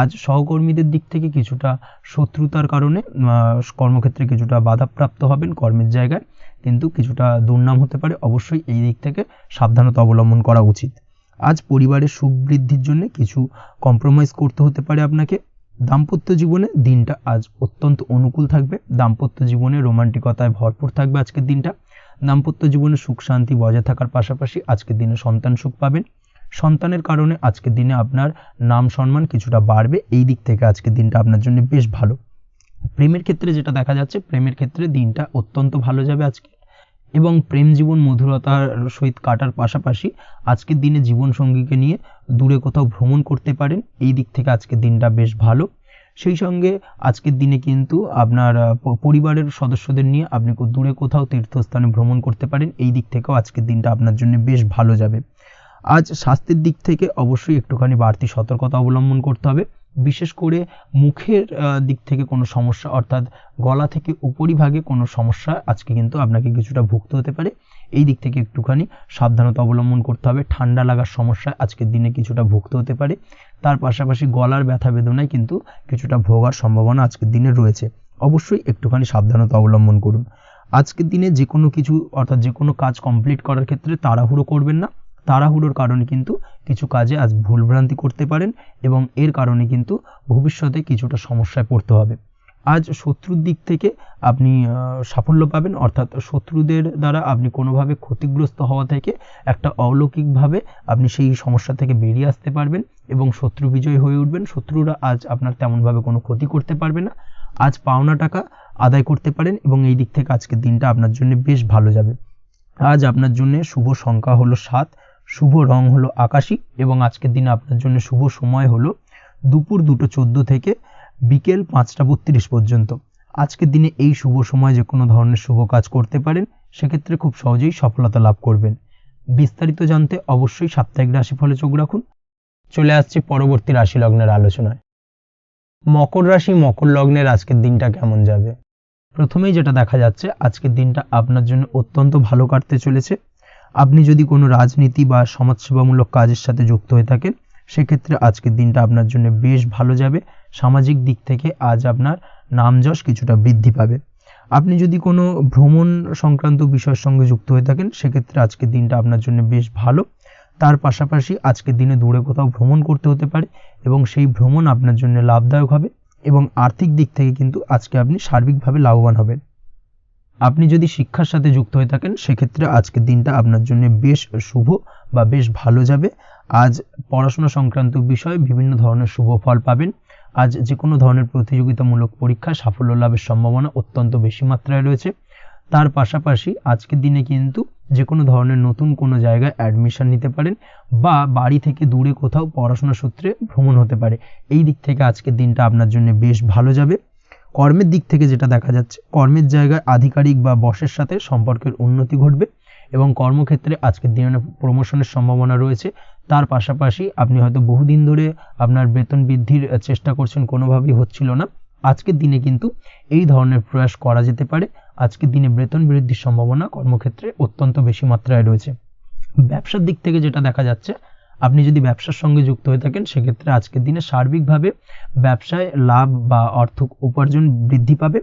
আজ সহকর্মীদের দিক থেকে কিছুটা শত্রুতার কারণে কর্মক্ষেত্রে কিছুটা বাধাপ্রাপ্ত হবেন, কর্মের জায়গায় কিন্তু কিছুটা দুর্নাম হতে পারে। অবশ্যই এই দিক থেকে সাবধানতা অবলম্বন করা উচিত। আজ পরিবারের সুখ বৃদ্ধির জন্য কিছু কম্প্রোমাইজ করতে হতে পারে আপনাকে। দাম্পত্য জীবনে দিনটা আজ অত্যন্ত অনুকূল থাকবে। দাম্পত্য জীবনে রোমান্টিকতায় ভরপুর থাকবে আজকের দিনটা। দাম্পত্য জীবনে সুখ শান্তি বজায় থাকার পাশাপাশি আজকের দিনে সন্তান সুখ পাবেন। সন্তানের কারণে আজকের দিনে আপনার নাম সম্মান কিছুটা বাড়বে। এই দিক থেকে আজকের দিনটা আপনার জন্য বেশ ভালো। প্রেমের ক্ষেত্রে যেটা দেখা যাচ্ছে, প্রেমের ক্ষেত্রে দিনটা অত্যন্ত ভালো যাবে আজকে, এবং প্রেম জীবন মধুরতার সহিত কাটার পাশাপাশি আজকের দিনে জীবন সঙ্গীকে নিয়ে দূরে কোথাও ভ্রমণ করতে পারেন। এই দিক থেকে আজকের দিনটা বেশ ভালো। সেই সঙ্গে আজকের দিনে কিন্তু আপনার পরিবারের সদস্যদের নিয়ে আপনি দূরে কোথাও তীর্থস্থানে ভ্রমণ করতে পারেন। এই দিক থেকেও আজকের দিনটা আপনার জন্য বেশ ভালো যাবে। আজ স্বাস্থ্যের দিক থেকে অবশ্যই একটুখানি বাড়তি সতর্কতা অবলম্বন করতে হবে। বিশেষ করে মুখের দিক থেকে কোনো সমস্যা, অর্থাৎ গলা থেকে উপরিভাগে কোনো সমস্যা আজকে কিন্তু আপনাকে কিছুটা ভুগতে হতে পারে। এই দিক থেকে একটুখানি সাবধানতা অবলম্বন করতে হবে। ঠান্ডা লাগার সমস্যায় আজকের দিনে কিছুটা ভুগতে হতে পারে। তার পাশাপাশি গলার ব্যথা বেদনায় কিন্তু কিছুটা ভোগার সম্ভাবনা আজকের দিনে রয়েছে। অবশ্যই একটুখানি সাবধানতা অবলম্বন করুন। আজকের দিনে যে কোনো কিছু, অর্থাৎ যে কোনো কাজ কমপ্লিট করার ক্ষেত্রে তাড়াহুড়ো করবেন না। তাড়াহুড়োর কারণে কিন্তু কিছু কাজে আজ ভুলভ্রান্তি করতে পারেন এবং এর কারণে কিন্তু ভবিষ্যতে কিছুটা সমস্যায় পড়তে হবে। আজ শত্রুর দিক থেকে আপনি সাফল্য পাবেন, অর্থাৎ শত্রুদের দ্বারা আপনি কোনোভাবে ক্ষতিগ্রস্ত হওয়া থেকে একটা অলৌকিকভাবে আপনি সেই সমস্যা থেকে বেরিয়ে আসতে পারবেন এবং শত্রু বিজয় হয়ে উঠবেন। শত্রুরা আজ আপনার তেমনভাবে কোনো ক্ষতি করতে পারবে না। আজ পাওনা টাকা আদায় করতে পারেন এবং এই দিক থেকে আজকের দিনটা আপনার জন্য বেশ ভালো যাবে। আজ আপনার জন্য শুভ সংখ্যা হলো 7, শুভ রং হলো আকাশী এবং আজকের দিনে আপনার জন্য শুভ সময় হলো দুপুর 2:14 থেকে বিকেল 5:32 পর্যন্ত। আজকের দিনে এই শুভ সময় যে কোনো ধরনের শুভ কাজ করতে পারেন, সেক্ষেত্রে খুব সহজেই সফলতা লাভ করবেন। বিস্তারিত জানতে অবশ্যই সাপ্তাহিক রাশিফলে চোখ রাখুন। চলে আসছি পরবর্তী রাশি লগ্নের আলোচনায়। মকর রাশি মকর লগ্নের আজকের দিনটা কেমন যাবে? প্রথমেই যেটা দেখা যাচ্ছে, আজকের দিনটা আপনার জন্য অত্যন্ত ভালো কাটতে চলেছে। আপনি যদি কোনো রাজনীতি বা সমাজসেবামূলক কাজের সাথে যুক্ত হয়ে থাকেন, সেক্ষেত্রে আজকের দিনটা আপনার জন্য বেশ ভালো যাবে। সামাজিক দিক থেকে আজ আপনার নামযশ কিছুটা বৃদ্ধি পাবে। আপনি যদি কোনো ভ্রমণ সংক্রান্ত বিষয়ের সঙ্গে যুক্ত হয়ে থাকেন, সেক্ষেত্রে আজকের দিনটা আপনার জন্য বেশ ভালো। তার পাশাপাশি আজকের দিনে দূরে কোথাও ভ্রমণ করতে হতে পারে এবং সেই ভ্রমণ আপনার জন্য লাভদায়ক হবে এবং আর্থিক দিক থেকে কিন্তু আজকে আপনি সার্বিকভাবে লাভবান হবেন। আপনি যদি শিক্ষার সাথে যুক্ত হয়ে থাকেন, সেক্ষেত্রে আজকের দিনটা আপনার জন্য বেশ শুভ বা বেশ ভালো যাবে। আজ পড়াশোনা সংক্রান্ত বিষয়ে বিভিন্ন ধরনের শুভ ফল পাবেন। আজ যে কোনো ধরনের প্রতিযোগিতামূলক পরীক্ষায় সাফল্য লাভের সম্ভাবনা অত্যন্ত বেশি মাত্রায় রয়েছে। তার পাশাপাশি আজকের দিনে কিন্তু যে কোনো ধরনের নতুন কোনো জায়গায় অ্যাডমিশন নিতে পারেন বা বাড়ি থেকে দূরে কোথাও পড়াশোনা সূত্রে ভ্রমণ হতে পারে। এই দিক থেকে আজকের দিনটা আপনার জন্য বেশ ভালো যাবে। কর্মের দিক থেকে যেটা দেখা যাচ্ছে, কর্মের জায়গায় আধিকারিক বা বসের সাথে সম্পর্কের উন্নতি ঘটবে এবং কর্মক্ষেত্রে আজকের দিনে প্রমোশনের সম্ভাবনা রয়েছে। তার পাশাপাশি আপনি হয়তো বহুদিন ধরে আপনার বেতন বৃদ্ধির চেষ্টা করছেন, কোনোভাবেই হচ্ছিল না। আজকের দিনে কিন্তু এই ধরনের প্রয়াস করা যেতে পারে। আজকের দিনে বেতন বৃদ্ধির সম্ভাবনা কর্মক্ষেত্রে অত্যন্ত বেশি মাত্রায় রয়েছে। ব্যবসার দিক থেকে যেটা দেখা যাচ্ছে, আপনি যদি ব্যবসার সঙ্গে যুক্ত হয়ে থাকেন, সেক্ষেত্রে আজকের দিনে সার্বিকভাবে ব্যবসায় লাভ বা অর্থ উপার্জন বৃদ্ধি পাবে।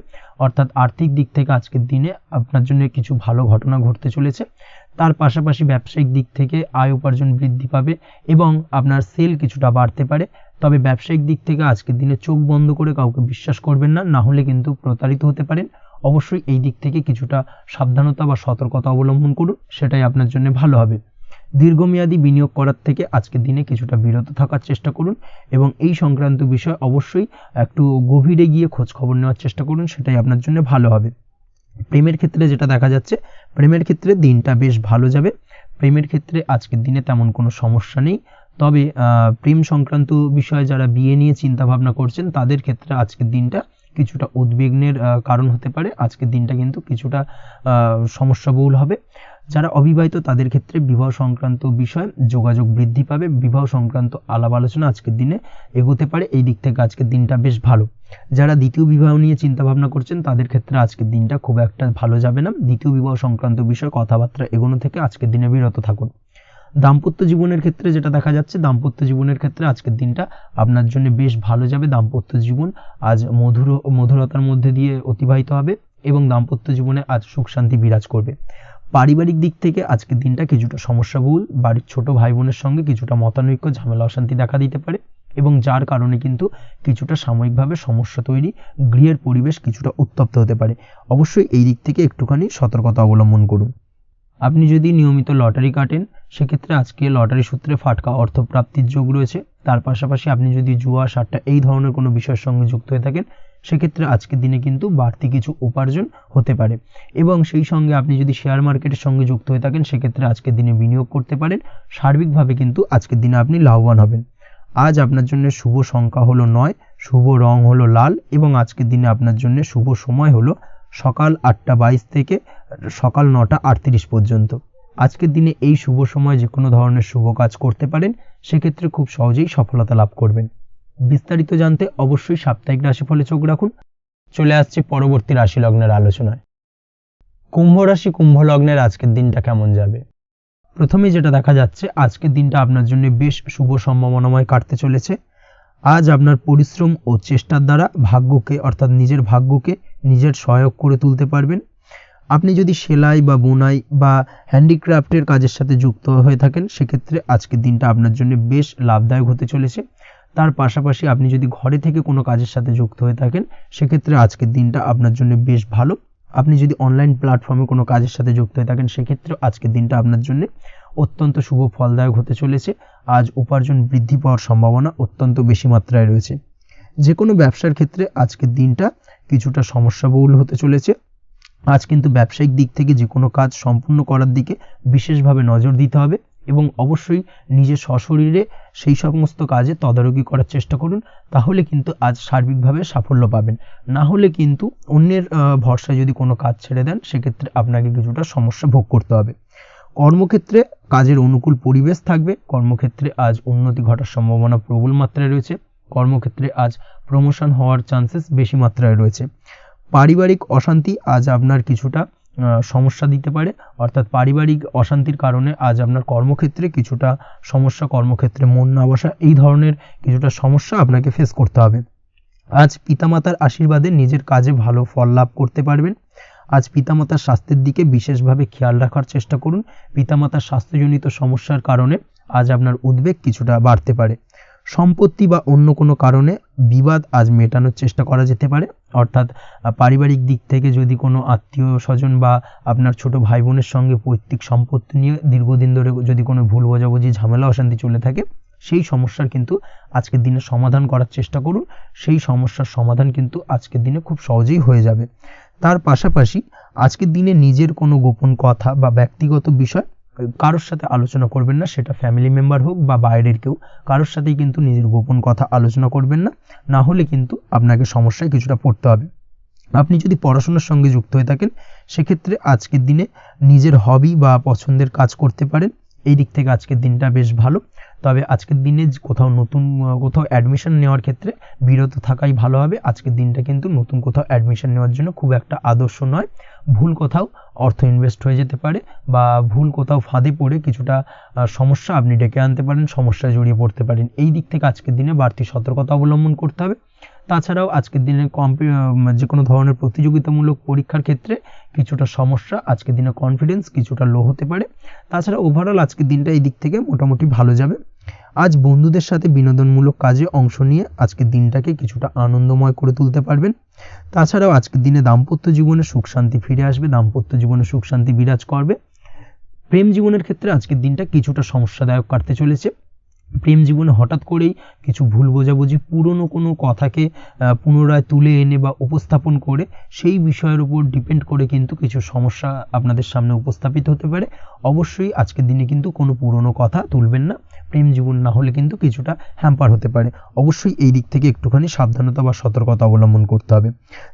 অর্থাৎ আর্থিক দিক থেকে আজকের দিনে আপনার জন্য কিছু ভালো ঘটনা ঘটতে চলেছে। তার পাশাপাশি ব্যবসায়িক দিক থেকে আয় উপার্জন বৃদ্ধি পাবে এবং আপনার সেল কিছুটা বাড়তে পারে। তবে ব্যবসায়িক দিক থেকে আজকের দিনে চোখ বন্ধ করে কাউকে বিশ্বাস করবেন না, না হলে কিন্তু প্রতারিত হতে পারেন। অবশ্যই এই দিক থেকে কিছুটা সাবধানতা বা সতর্কতা অবলম্বন করুন, সেটাই আপনার জন্য ভালো হবে। দীর্ঘমেয়াদী বিনিয়োগ করার থেকে আজকের দিনে কিছুটা বিরত থাকার চেষ্টা করুন এবং এই সংক্রান্ত বিষয় অবশ্যই একটু গভীরে গিয়ে খোঁজ খবর নেওয়ার চেষ্টা করুন, সেটাই আপনার জন্য ভালো হবে। প্রেমের ক্ষেত্রে যেটা দেখা যাচ্ছে, প্রেমের ক্ষেত্রে দিনটা বেশ ভালো যাবে। প্রেমের ক্ষেত্রে আজকের দিনে তেমন কোনো সমস্যা নেই। তবে প্রেম সংক্রান্ত বিষয়ে যারা বিয়ে নিয়ে চিন্তা ভাবনা করছেন, তাদের ক্ষেত্রে আজকের দিনটা কিছুটা উদ্বিগ্নের কারণ হতে পারে। আজকের দিনটা কিন্তু কিছুটা সমস্যাবহুল হবে। যারা অবিবাহিত তাদের ক্ষেত্রে বিবাহ সংক্রান্ত বিষয় যোগাযোগ বৃদ্ধি পাবে, বিবাহ সংক্রান্ত আলাপ আলোচনা আজকের দিনে এগোতে পারে, এই দিক থেকে আজকের দিনটা বেশ ভালো। যারা দ্বিতীয় বিবাহ নিয়ে চিন্তা ভাবনা করছেন তাদের ক্ষেত্রে আজকের দিনটা খুব একটা ভালো যাবে না। দ্বিতীয় বিবাহ সংক্রান্ত বিষয় কথাবার্তা এগোনো থেকে আজকের দিনে বিরত থাকুন। দাম্পত্য জীবনের ক্ষেত্রে যেটা দেখা যাচ্ছে, দাম্পত্য জীবনের ক্ষেত্রে আজকের দিনটা আপনার জন্য বেশ ভালো যাবে। দাম্পত্য জীবন আজ মধুরতার মধ্যে দিয়ে অতিবাহিত হবে এবং দাম্পত্য জীবনে আজ সুখ শান্তি বিরাজ করবে। পারিবারিক দিক থেকে আজকের দিনটা কিছুটা সমস্যাবহুল, বাড়ির ছোট ভাই বোনের সঙ্গে কিছুটা মতানৈক্য, ঝামেলা অশান্তি দেখা দিতে পারে এবং যার কারণে কিন্তু কিছুটা সাময়িকভাবে সমস্যা তৈরি, গৃহের পরিবেশ কিছুটা উত্তপ্ত হতে পারে। অবশ্যই এই দিক থেকে একটুখানি সতর্কতা অবলম্বন করুন। আপনি যদি নিয়মিত লটারি কাটেন সেক্ষেত্রে আজকে লটারি সূত্রে ফাটকা অর্থপ্রাপ্তির যোগ রয়েছে। তার পাশাপাশি আপনি যদি জুয়া, সাট্টা এই ধরনের কোনো বিষয়ের সঙ্গে যুক্ত হয়ে থাকেন সেক্ষেত্রে আজকের দিনে কিন্তু বাড়তি কিছু উপার্জন হতে পারে এবং সেই সঙ্গে আপনি যদি শেয়ার মার্কেটের সঙ্গে যুক্ত হয়ে থাকেন সেক্ষেত্রে আজকের দিনে বিনিয়োগ করতে পারেন। সার্বিকভাবে কিন্তু আজকের দিনে আপনি লাভবান হবেন। আজ আপনার জন্য শুভ সংখ্যা হলো 9, শুভ রং হলো লাল এবং আজকের দিনে আপনার জন্য শুভ সময় হলো সকাল 8:22 থেকে সকাল 9:38 পর্যন্ত। আজকের দিনে এই শুভ সময় যে কোনো ধরনের শুভ কাজ করতে পারেন, সেক্ষেত্রে খুব সহজেই সফলতা লাভ করবেন। বিস্তারিত জানতে অবশ্যই সাপ্তাহিক রাশিফলে চোখ রাখুন। চলে আসছে পরবর্তী রাশি লগ্নের আলোচনায়। কুম্ভ রাশি, কুম্ভ লগ্নের আজকের দিনটা কেমন যাবে? প্রথমে যেটা দেখা যাচ্ছে, আজকের দিনটা আপনার জন্য বেশ শুভ সম্ভাবনাময় কাটতে চলেছে। আজ আপনার পরিশ্রম ও চেষ্টার দ্বারা ভাগ্যকে অর্থাৎ নিজের ভাগ্যকে নিজের সহায়ক করে তুলতে পারবেন। আপনি যদি সেলাই বা বোনাই বা হ্যান্ডিক্রাফটের কাজের সাথে যুক্ত হয়ে থাকেন সেক্ষেত্রে আজকের দিনটা আপনার জন্য বেশ লাভদায়ক হতে চলেছে। তার পাশাপাশি আপনি যদি ঘরে থেকে কোনো কাজের সাথে যুক্ত হয়ে থাকেন সেক্ষেত্রে আজকের দিনটা আপনার জন্য বেশ ভালো। আপনি যদি অনলাইন প্ল্যাটফর্মে কোনো কাজের সাথে যুক্ত হয়ে থাকেন সেক্ষেত্রে আজকের দিনটা আপনার জন্য অত্যন্ত শুভ ফলদায়ক হতে চলেছে। আজ উপার্জন বৃদ্ধি পাওয়ার সম্ভাবনা অত্যন্ত বেশি মাত্রায় রয়েছে। যে কোনো ব্যবসার ক্ষেত্রে আজকের দিনটা কিছুটা সমস্যাবহুল হতে চলেছে। আজ কিন্তু ব্যবসায়িক দিক থেকে যে কোনো কাজ সম্পূর্ণ করার দিকে বিশেষভাবে নজর দিতে হবে এবং অবশ্যই নিজের সশরীরে সেই সমস্ত কাজে তদারকি করার চেষ্টা করুন, তাহলে কিন্তু আজ সার্বিকভাবে সাফল্য পাবেন। না হলে কিন্তু অন্যের ভরসায় যদি কোনো কাজ ছেড়ে দেন সেক্ষেত্রে আপনাকে কিছুটা সমস্যা ভোগ করতে হবে। কর্মক্ষেত্রে কাজের অনুকূল পরিবেশ থাকবে। কর্মক্ষেত্রে আজ উন্নতি ঘটার সম্ভাবনা প্রবল মাত্রায় রয়েছে। কর্মক্ষেত্রে আজ প্রমোশন হওয়ার চান্সেস বেশি মাত্রায় রয়েছে। পারিবারিক অশান্তি আজ আপনার কিছুটা সমস্যা দিতে পারে, অর্থাৎ পারিবারিক অশান্তির কারণে আজ আপনার কর্মক্ষেত্রে কিছুটা সমস্যা, কর্মক্ষেত্রে মন না বসা, এই ধরনের কিছুটা সমস্যা আপনাকে ফেস করতে হবে। আজ পিতামাতার আশীর্বাদে নিজের কাজে ভালো ফল লাভ করতে পারবেন। আজ পিতামাতার স্বাস্থ্যের দিকে বিশেষভাবে খেয়াল রাখার চেষ্টা করুন। পিতামাতার স্বাস্থ্যজনিত সমস্যার কারণে আজ আপনার উদ্বেগ কিছুটা বাড়তে পারে। সম্পত্তি বা অন্য কোনো কারণে বিবাদ আজ মেটানোর চেষ্টা করা যেতে পারে, অর্থাৎ পারিবারিক দিক থেকে যদি কোনো আত্মীয় স্বজন বা আপনার ছোট ভাই বোনের সঙ্গে পৈতৃক সম্পত্তি নিয়ে দীর্ঘদিন ধরে যদি কোনো ভুল বোঝাবুঝি, ঝামেলা অশান্তি চলে থাকে সেই সমস্যার কিন্তু আজকের দিনে সমাধান করার চেষ্টা করুন। সেই সমস্যার সমাধান কিন্তু আজকের দিনে খুব সহজেই হয়ে যাবে। তার পাশাপাশি আজকের দিনে নিজের কোনো গোপন কথা বা ব্যক্তিগত বিষয় কারোর সাথে আলোচনা করবেন না, সেটা ফ্যামিলি মেম্বার হোক বা বাইরের কেউ, কারোর সাথেই কিন্তু নিজের গোপন কথা আলোচনা করবেন না, না হলে কিন্তু আপনাকে সমস্যায় কিছুটা পড়তে হবে। আপনি যদি পড়াশোনার সঙ্গে যুক্ত হয়ে থাকেন সেক্ষেত্রে আজকের দিনে নিজের হবি বা পছন্দের কাজ করতে পারেন। এই দিক থেকে আজকের দিনটা বেশ ভালো। তবে আজকের দিনে কোথাও অ্যাডমিশন নেওয়ার ক্ষেত্রে বিরত থাকাই ভালো হবে। আজকের দিনটা কিন্তু নতুন কোথাও অ্যাডমিশন নেওয়ার জন্য খুব একটা আদর্শ নয়। ভুল কোথাও অর্থ ইনভেস্ট হয়ে যেতে পারে বা ভুল কোথাও ফাঁদে পড়ে কিছুটা সমস্যা আপনি ডেকে আনতে পারেন, সমস্যায় জড়িয়ে পড়তে পারেন। এই দিক থেকে আজকের দিনে বাড়তি সতর্কতা অবলম্বন করতে হবে। তাছাড়াও আজকের দিনে যে কোনো ধরনের প্রতিযোগিতামূলক পরীক্ষার ক্ষেত্রে কিছুটা সমস্যা, আজকের দিনে কনফিডেন্স কিছুটা লো হতে পারে। তাছাড়া ওভারঅল আজকের দিনটা এই দিক থেকে মোটামুটি ভালো যাবে। আজ বন্ধুদের সাথে বিনোদনমূলক কাজে অংশ নিয়ে আজকের দিনটাকে কিছুটা আনন্দময় করে তুলতে পারবেন। তাছাড়াও আজকের দিনে দাম্পত্য জীবনে সুখ শান্তি ফিরে আসবে, দাম্পত্য জীবনে সুখ শান্তি বিরাজ করবে। প্রেম জীবনের ক্ষেত্রে আজকের দিনটা কিছুটা সমস্যাদায়ক কাটতে চলেছে। প্রেম জীবনে হঠাৎ করেই কিছু ভুল বোঝাবুঝি, পুরনো কোনো কথাকে পুনরায় তুলে এনে বা উপস্থাপন করে সেই বিষয়ের উপর ডিপেন্ড করে কিন্তু কিছু সমস্যা আপনাদের সামনে উপস্থাপিত হতে পারে। অবশ্যই আজকের দিনে কিন্তু কোনো পুরনো কথা তুলবেন না, প্রেম জীবন না হলে কিন্তু কিছুটা হ্যাম্পার হতে পারে। অবশ্যই এই দিক থেকে একটুখানি সাবধানতা বা সতর্কতা অবলম্বন করতে হবে।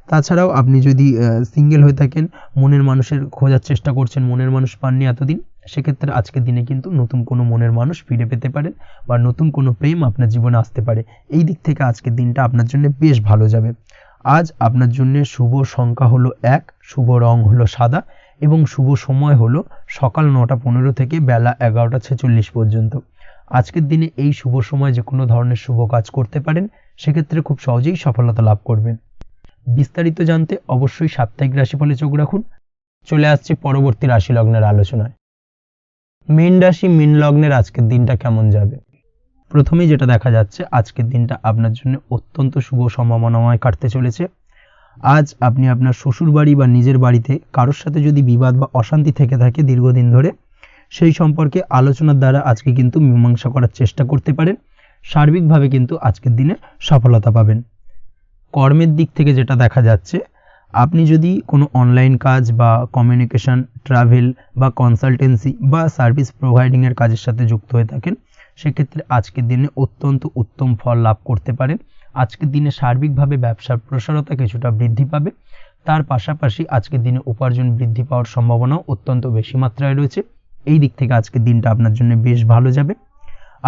তাছাড়াও আপনি যদি সিঙ্গেল হয়ে থাকেন, মনের মানুষের খোঁজার চেষ্টা করছেন, মনের মানুষ পাননি এতদিন, সেক্ষেত্রে আজকের দিনে কিন্তু নতুন কোনো মনের মানুষ ফিরে পেতে পারেন বা নতুন কোনো প্রেম আপনার জীবনে আসতে পারে। এই দিক থেকে আজকের দিনটা আপনার জন্য বেশ ভালো যাবে। আজ আপনার জন্য শুভ সংখ্যা হলো 1, শুভ রং হলো সাদা এবং শুভ সময় হলো সকাল 9:15 থেকে বেলা 11:46 পর্যন্ত। আজকের দিনে এই শুভ সময় যে কোনো ধরনের শুভ কাজ করতে পারেন, সেক্ষেত্রে খুব সহজেই সফলতা লাভ করবেন। বিস্তারিত জানতে অবশ্যই সাপ্তাহিক রাশিফলে চোখ রাখুন। চলে আসছে পরবর্তী রাশি লগ্নের আলোচনায়। মীন রাশি, মীন লগ্নের আজকের দিনটা কেমন যাবে? প্রথমেই যেটা দেখা যাচ্ছে, আজকের দিনটা আপনার জন্য অত্যন্ত শুভ সম্ভাবনাময় কাটতে চলেছে। আজ আপনি আপনার শ্বশুর বাড়ি বা নিজের বাড়িতে কারোর সাথে যদি বিবাদ বা অশান্তি থেকে থাকে দীর্ঘদিন ধরে, সেই সম্পর্কে আলোচনার দ্বারা আজকে কিন্তু মীমাংসা করার চেষ্টা করতে পারেন। সার্বিকভাবে কিন্তু আজকের দিনে সফলতা পাবেন। কর্মের দিক থেকে যেটা দেখা যাচ্ছে, আপনি যদি কোনো অনলাইন কাজ বা কমিউনিকেশন, ট্রাভেল বা কনসালটেন্সি বা সার্ভিস প্রোভাইডিংয়ের কাজের সাথে যুক্ত হয়ে থাকেন, সেক্ষেত্রে আজকের দিনে অত্যন্ত উত্তম ফল লাভ করতে পারেন। আজকের দিনে সার্বিকভাবে ব্যবসার প্রসারতা কিছুটা বৃদ্ধি পাবে। তার পাশাপাশি আজকের দিনে উপার্জন বৃদ্ধি পাওয়ার সম্ভাবনাও অত্যন্ত বেশি মাত্রায় রয়েছে। এই দিক থেকে আজকের দিনটা আপনার জন্য বেশ ভালো যাবে।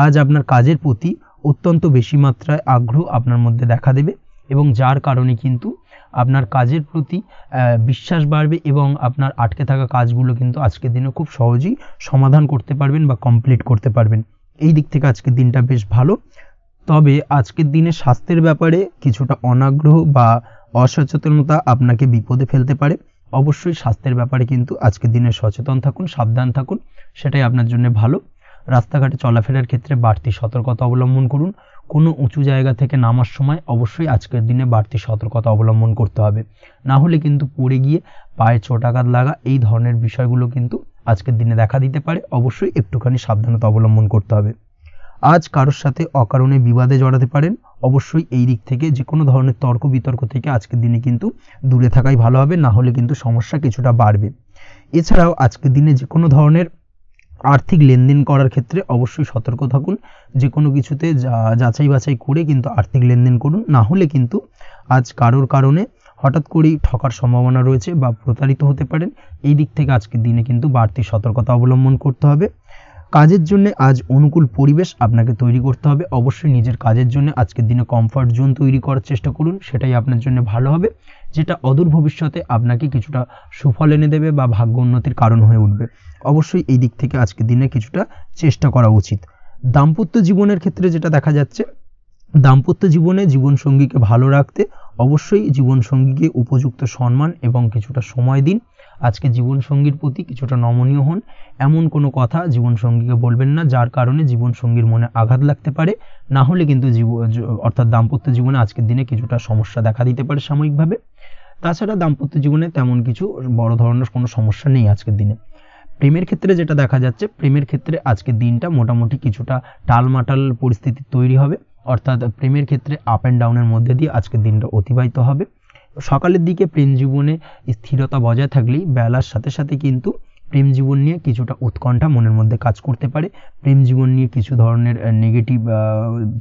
আজ আপনার কাজের প্রতি অত্যন্ত বেশি মাত্রায় আগ্রহ আপনার মধ্যে দেখা দেবে এবং যার কারণে কিন্তু আপনার কাজের প্রতি বিশ্বাস বাড়বে এবং আপনার আটকে থাকা কাজগুলো কিন্তু আজকের দিনে খুব সহজেই সমাধান করতে পারবেন বা কমপ্লিট করতে পারবেন। এই দিক থেকে আজকের দিনটা বেশ ভালো। তবে আজকের দিনে স্বাস্থ্যের ব্যাপারে কিছুটা অনাগ্রহ বা অসচেতনতা আপনাকে বিপদে ফেলতে পারে। অবশ্যই স্বাস্থ্যের ব্যাপারে কিন্তু আজকের দিনে সচেতন থাকুন, সাবধান থাকুন, সেটাই আপনার জন্য ভালো। রাস্তাঘাটে চলাফেরার ক্ষেত্রে বাড়তি সতর্কতা অবলম্বন করুন। কোনো উঁচু জায়গা থেকে নামার সময় অবশ্যই আজকের দিনে বাড়তি সতর্কতা অবলম্বন করতে হবে, না হলে কিন্তু পড়ে গিয়ে পায়ে চোটাঘাত লাগা এই ধরনের বিষয়গুলো কিন্তু আজকের দিনে দেখা দিতে পারে। অবশ্যই একটুখানি সাবধানতা অবলম্বন করতে হবে। আজ কারোর সাথে অকারণে বিবাদে জড়াতে পারেন। অবশ্যই এই দিক থেকে যে কোনো ধরনের তর্ক বিতর্ক থেকে আজকের দিনে কিন্তু দূরে থাকাই ভালো হবে, না হলে কিন্তু সমস্যা কিছুটা বাড়বে। এছাড়াও আজকের দিনে যে কোনো ধরনের আর্থিক লেনদেন করার ক্ষেত্রে অবশ্যই সতর্ক থাকুন। যে কোনো কিছুতে যাচাই বাছাই করে কিন্তু আর্থিক লেনদেন করুন, না হলে কিন্তু আজ কারোর কারণে হঠাৎ করেই ঠকার সম্ভাবনা রয়েছে বা প্রতারিত হতে পারেন। এই দিক থেকে আজকের দিনে কিন্তু বাড়তি সতর্কতা অবলম্বন করতে হবে। কাজের জন্য আজ অনুকূল পরিবেশ আপনাকে তৈরি করতে হবে। অবশ্যই নিজের কাজের জন্য আজকের দিনে কমফর্ট জোন তৈরি করার চেষ্টা করুন, সেটাই আপনার জন্য ভালো হবে, যেটা অদূর ভবিষ্যতে আপনাকে কিছুটা সুফল এনে দেবে বা ভাগ্য উন্নতির কারণ হয়ে উঠবে। অবশ্যই এই দিক থেকে আজকের দিনে কিছুটা চেষ্টা করা উচিত। দাম্পত্য জীবনের ক্ষেত্রে যেটা দেখা যাচ্ছে, দাম্পত্য জীবনে জীবনসঙ্গীকে ভালো রাখতে অবশ্যই জীবনসঙ্গীকে উপযুক্ত সম্মান এবং কিছুটা সময় দিন। আজকে জীবনসঙ্গীর প্রতি কিছুটা নমনীয় হন। এমন কোনো কথা জীবনসঙ্গীকে বলবেন না যার কারণে জীবনসঙ্গীর মনে আঘাত লাগতে পারে, না হলে কিন্তু অর্থাৎ দাম্পত্য জীবনে আজকের দিনে কিছুটা সমস্যা দেখা দিতে পারে সাময়িকভাবে। তাছাড়া দাম্পত্য জীবনে তেমন কিছু বড় ধরনের কোনো সমস্যা নেই আজকের দিনে। প্রেমের ক্ষেত্রে যেটা দেখা যাচ্ছে, প্রেমের ক্ষেত্রে আজকের দিনটা মোটামুটি কিছুটা টালমাটাল পরিস্থিতি তৈরি হবে, অর্থাৎ প্রেমের ক্ষেত্রে আপ অ্যান্ড ডাউনের মধ্যে দিয়ে আজকের দিনটা অতিবাহিত হবে। সকালের দিকে প্রেম জীবনে স্থিরতা বজায় থাকলেই বেলার সাথে সাথে কিন্তু প্রেম জীবন নিয়ে কিছুটা উৎকণ্ঠা মনের মধ্যে কাজ করতে পারে। প্রেম জীবন নিয়ে কিছু ধরনের নেগেটিভ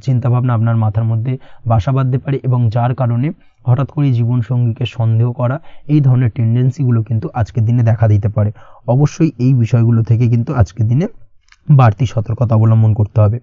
চিন্তাভাবনা আপনার মাথার মধ্যে বাসা বাঁধতে পারে এবং যার কারণে হঠাৎ করে জীবনসঙ্গীকে সন্দেহ করা এই ধরনের টেন্ডেন্সিগুলো কিন্তু আজকের দিনে দেখা দিতে পারে। অবশ্যই এই বিষয়গুলো থেকে কিন্তু আজকের দিনে বাড়তি সতর্কতা অবলম্বন করতে হবে।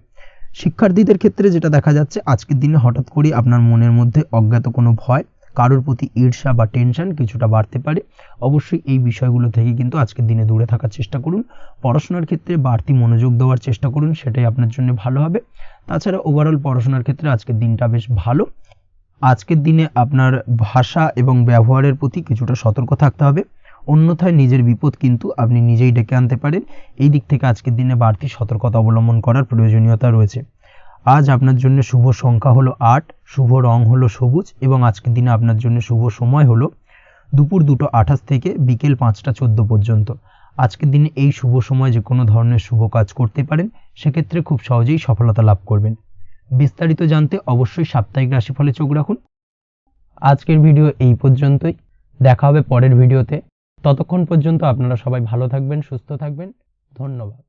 শিক্ষার্থীদের ক্ষেত্রে যেটা দেখা যাচ্ছে, আজকের দিনে হঠাৎ করে আপনার মনের মধ্যে অজ্ঞাত কোনো ভয়, কারোর প্রতি ঈর্ষা বা টেনশন কিছুটা বাড়তে পারে। অবশ্যই এই বিষয়গুলো থেকে কিন্তু আজকের দিনে দূরে থাকার চেষ্টা করুন। পড়াশোনার ক্ষেত্রে বাড়তি মনোযোগ দেওয়ার চেষ্টা করুন, সেটাই আপনার জন্য ভালো হবে। তাছাড়া ওভারঅল পড়াশোনার ক্ষেত্রে আজকের দিনটা বেশ ভালো। আজকের দিনে আপনার ভাষা এবং ব্যবহারের প্রতি কিছুটা সতর্ক থাকতে হবে, অন্যথায় নিজের বিপদ কিন্তু আপনি নিজেই ডেকে আনতে পারেন। এই দিক থেকে আজকের দিনে বাড়তি সতর্কতা অবলম্বন করার প্রয়োজনীয়তা রয়েছে। আজ আপনার জন্য শুভ সংখ্যা হলো 8, শুভ রং হলো সবুজ এবং আজকের দিনে আপনার জন্য শুভ সময় হলো দুপুর 2:28 থেকে বিকেল 5:14 পর্যন্ত। আজকের দিনে এই শুভ সময় যে কোনো ধরনের শুভ কাজ করতে পারেন, সেক্ষেত্রে খুব সহজেই সফলতা লাভ করবেন। বিস্তারিত জানতে অবশ্যই সাপ্তাহিক রাশিফলে চোখ রাখুন। আজকের ভিডিও এই পর্যন্তই, দেখা হবে পরের ভিডিওতে। ততক্ষণ পর্যন্ত আপনারা সবাই ভালো থাকবেন, সুস্থ থাকবেন। ধন্যবাদ।